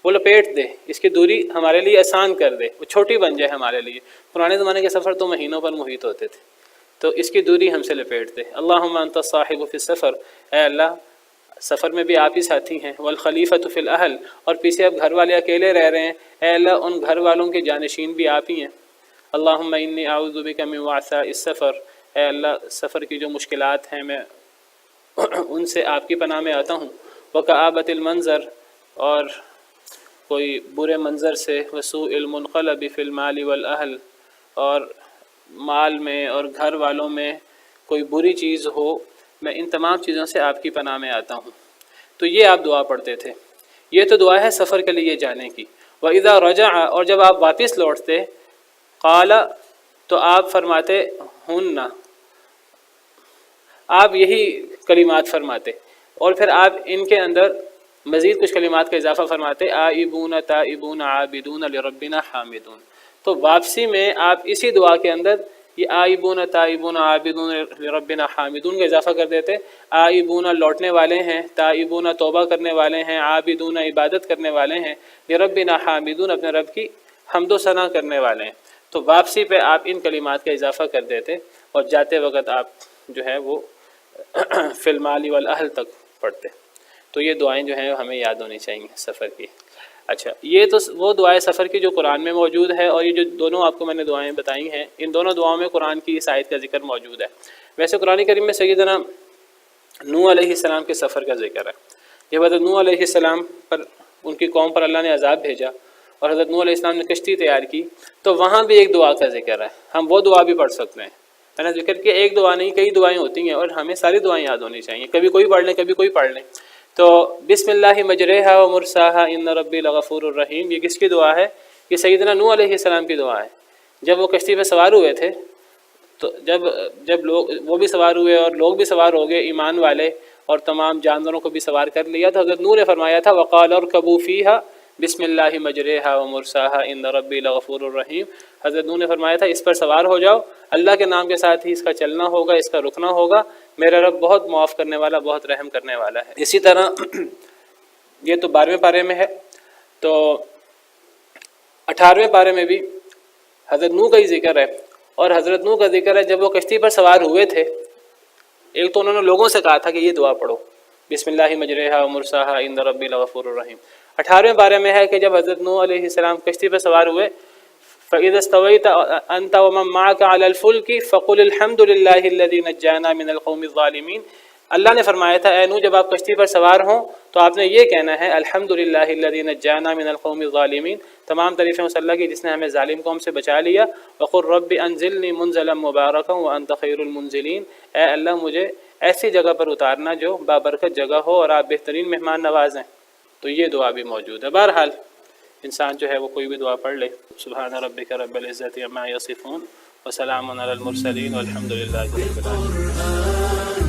وہ لپیٹ دے، اس کی دوری ہمارے لیے آسان کر دے، وہ چھوٹی بن جائے ہمارے لیے. پرانے زمانے کے سفر تو مہینوں پر محیط ہوتے تھے، تو اس کی دوری ہم سے لپیٹ دے. اللہم انت الصاحب فی السفر، اے اللہ سفر میں بھی آپ ہی ساتھی ہیں. والخلیفۃ فی الاہل، اور پیچھے اب گھر والے اکیلے رہ رہے ہیں، اے اللہ ان گھر والوں کے جانشین بھی آپ ہی ہیں. اللہم انی اعوذ بک من وعثاء السفر، اے اللہ سفر کی جو مشکلات ہیں میں ان سے آپ کی پناہ میں آتا ہوں. وکآبۃ المنظر، اور کوئی برے منظر سے. وسوء المنقلب فی المال والاہل، اور مال میں اور گھر والوں میں کوئی بری چیز ہو، میں ان تمام چیزوں سے آپ کی پناہ میں آتا ہوں. تو یہ آپ دعا پڑھتے تھے. یہ تو دعا ہے سفر کے لیے جانے کی. وَإِذَا رَجَعَ، اور جب آپ واپس لوٹتے، قال، تو آپ فرماتے ہن، آپ یہی کلمات فرماتے اور پھر آپ ان کے اندر مزید کچھ کلمات کا اضافہ فرماتے، آئبون تائبون عابدون لربنا حامدون۔ تو واپسی میں آپ اسی دعا کے اندر یہ آئبون تائبون عابدون لربنا حامدون کا اضافہ کر دیتے۔ آئبون لوٹنے والے ہیں، تائبون توبہ کرنے والے ہیں، عابدون عبادت کرنے والے ہیں، لربنا حامدون اپنے رب کی حمد و ثنا کرنے والے ہیں۔ تو واپسی پہ آپ ان کلمات کا اضافہ کر دیتے اور جاتے وقت آپ جو ہے وہ فی المال والاہل تک پڑھتے۔ تو یہ دعائیں جو ہیں ہمیں یاد ہونی چاہیے سفر کی۔ اچھا، یہ تو وہ دعائیں سفر کی جو قرآن میں موجود ہے، اور یہ جو دونوں آپ کو میں نے دعائیں بتائی ہیں، ان دونوں دعاؤں میں قرآن کی اس آیت کا ذکر موجود ہے۔ ویسے قرآن کریم میں سیدنا نوح علیہ السلام کے سفر کا ذکر ہے۔ جب حضرت نوح علیہ السلام پر ان کی قوم پر اللہ نے عذاب بھیجا اور حضرت نوح علیہ السلام نے کشتی تیار کی، تو وہاں بھی ایک دعا کا ذکر ہے۔ ہم وہ دعا بھی پڑھ سکتے ہیں۔ میں نے ذکر کیا ایک دعا نہیں، کئی دعائیں ہوتی ہیں اور ہمیں ساری دعائیں یاد ہونی چاہیے۔ کبھی کوئی پڑھ لیں، کبھی کوئی پڑھ لیں۔ تو بسم اللہ مجریہا و مرساہا ان ربی لغفور الرحیم، یہ کس کی دعا ہے؟ یہ سیدنا نوح علیہ السلام کی دعا ہے۔ جب وہ کشتی پہ سوار ہوئے تھے تو جب لوگ وہ بھی سوار ہوئے اور لوگ بھی سوار ہو گئے، ایمان والے، اور تمام جانوروں کو بھی سوار کر لیا، تو حضرت نوح نے فرمایا تھا وقال ارکبوا فیہا بسم اللہ مجریہا و مرساہا ان ربی لغفور الرحیم۔ حضرت نوح نے فرمایا تھا اس پر سوار ہو جاؤ، اللہ کے نام کے ساتھ ہی اس کا چلنا ہوگا، اس کا رکنا ہوگا، میرا رب بہت معاف کرنے والا، بہت رحم کرنے والا ہے۔ اسی طرح یہ تو 12ویں پارے میں ہے، تو 18ویں پارے میں بھی حضرت نوح کا ہی ذکر ہے، اور حضرت نوح کا ذکر ہے جب وہ کشتی پر سوار ہوئے تھے، ایک تو انہوں نے لوگوں سے کہا تھا کہ یہ دعا پڑھو بسم اللہ مجریہا و مرساہا ان ربی لغفور الرحیم۔ 18ویں پارے میں ہے کہ جب حضرت نوح علیہ السلام کشتی پہ سوار ہوئے، فَإِذَا اسْتَوَيْتَ أَنْتَ وَمَن مَّعَكَ عَلَى الْفُلْكِ فَقُلِ الْحَمْدُ لِلَّهِ الَّذِي نَجَّانَا مِنَ الْقَوْمِ الظَّالِمِينَ۔ اللہ نے فرمایا تھا اے نوح جب آپ کشتی پر سوار ہوں تو آپ نے یہ کہنا ہے الحمد للہ الذی نجانا من القوم الظالمین، تمام تعریفیں اس اللہ کی جس نے ہمیں ظالم قوم سے بچا لیا۔ وقل رب انزلنی منزلا مبارکا وانت خیر المنزلین، اے اللہ مجھے ایسی جگہ پر اتارنا جو بابرکت جگہ ہو اور آپ بہترین مہمان نواز ہیں۔ تو یہ دعا بھی موجود ہے۔ بہرحال انسان جو ہے وہ کوئی بھی دعا پڑھ لے۔ سبحان ربک رب العزت عما یصفون وسلام علی المرسلین والحمد للہ رب العالمین۔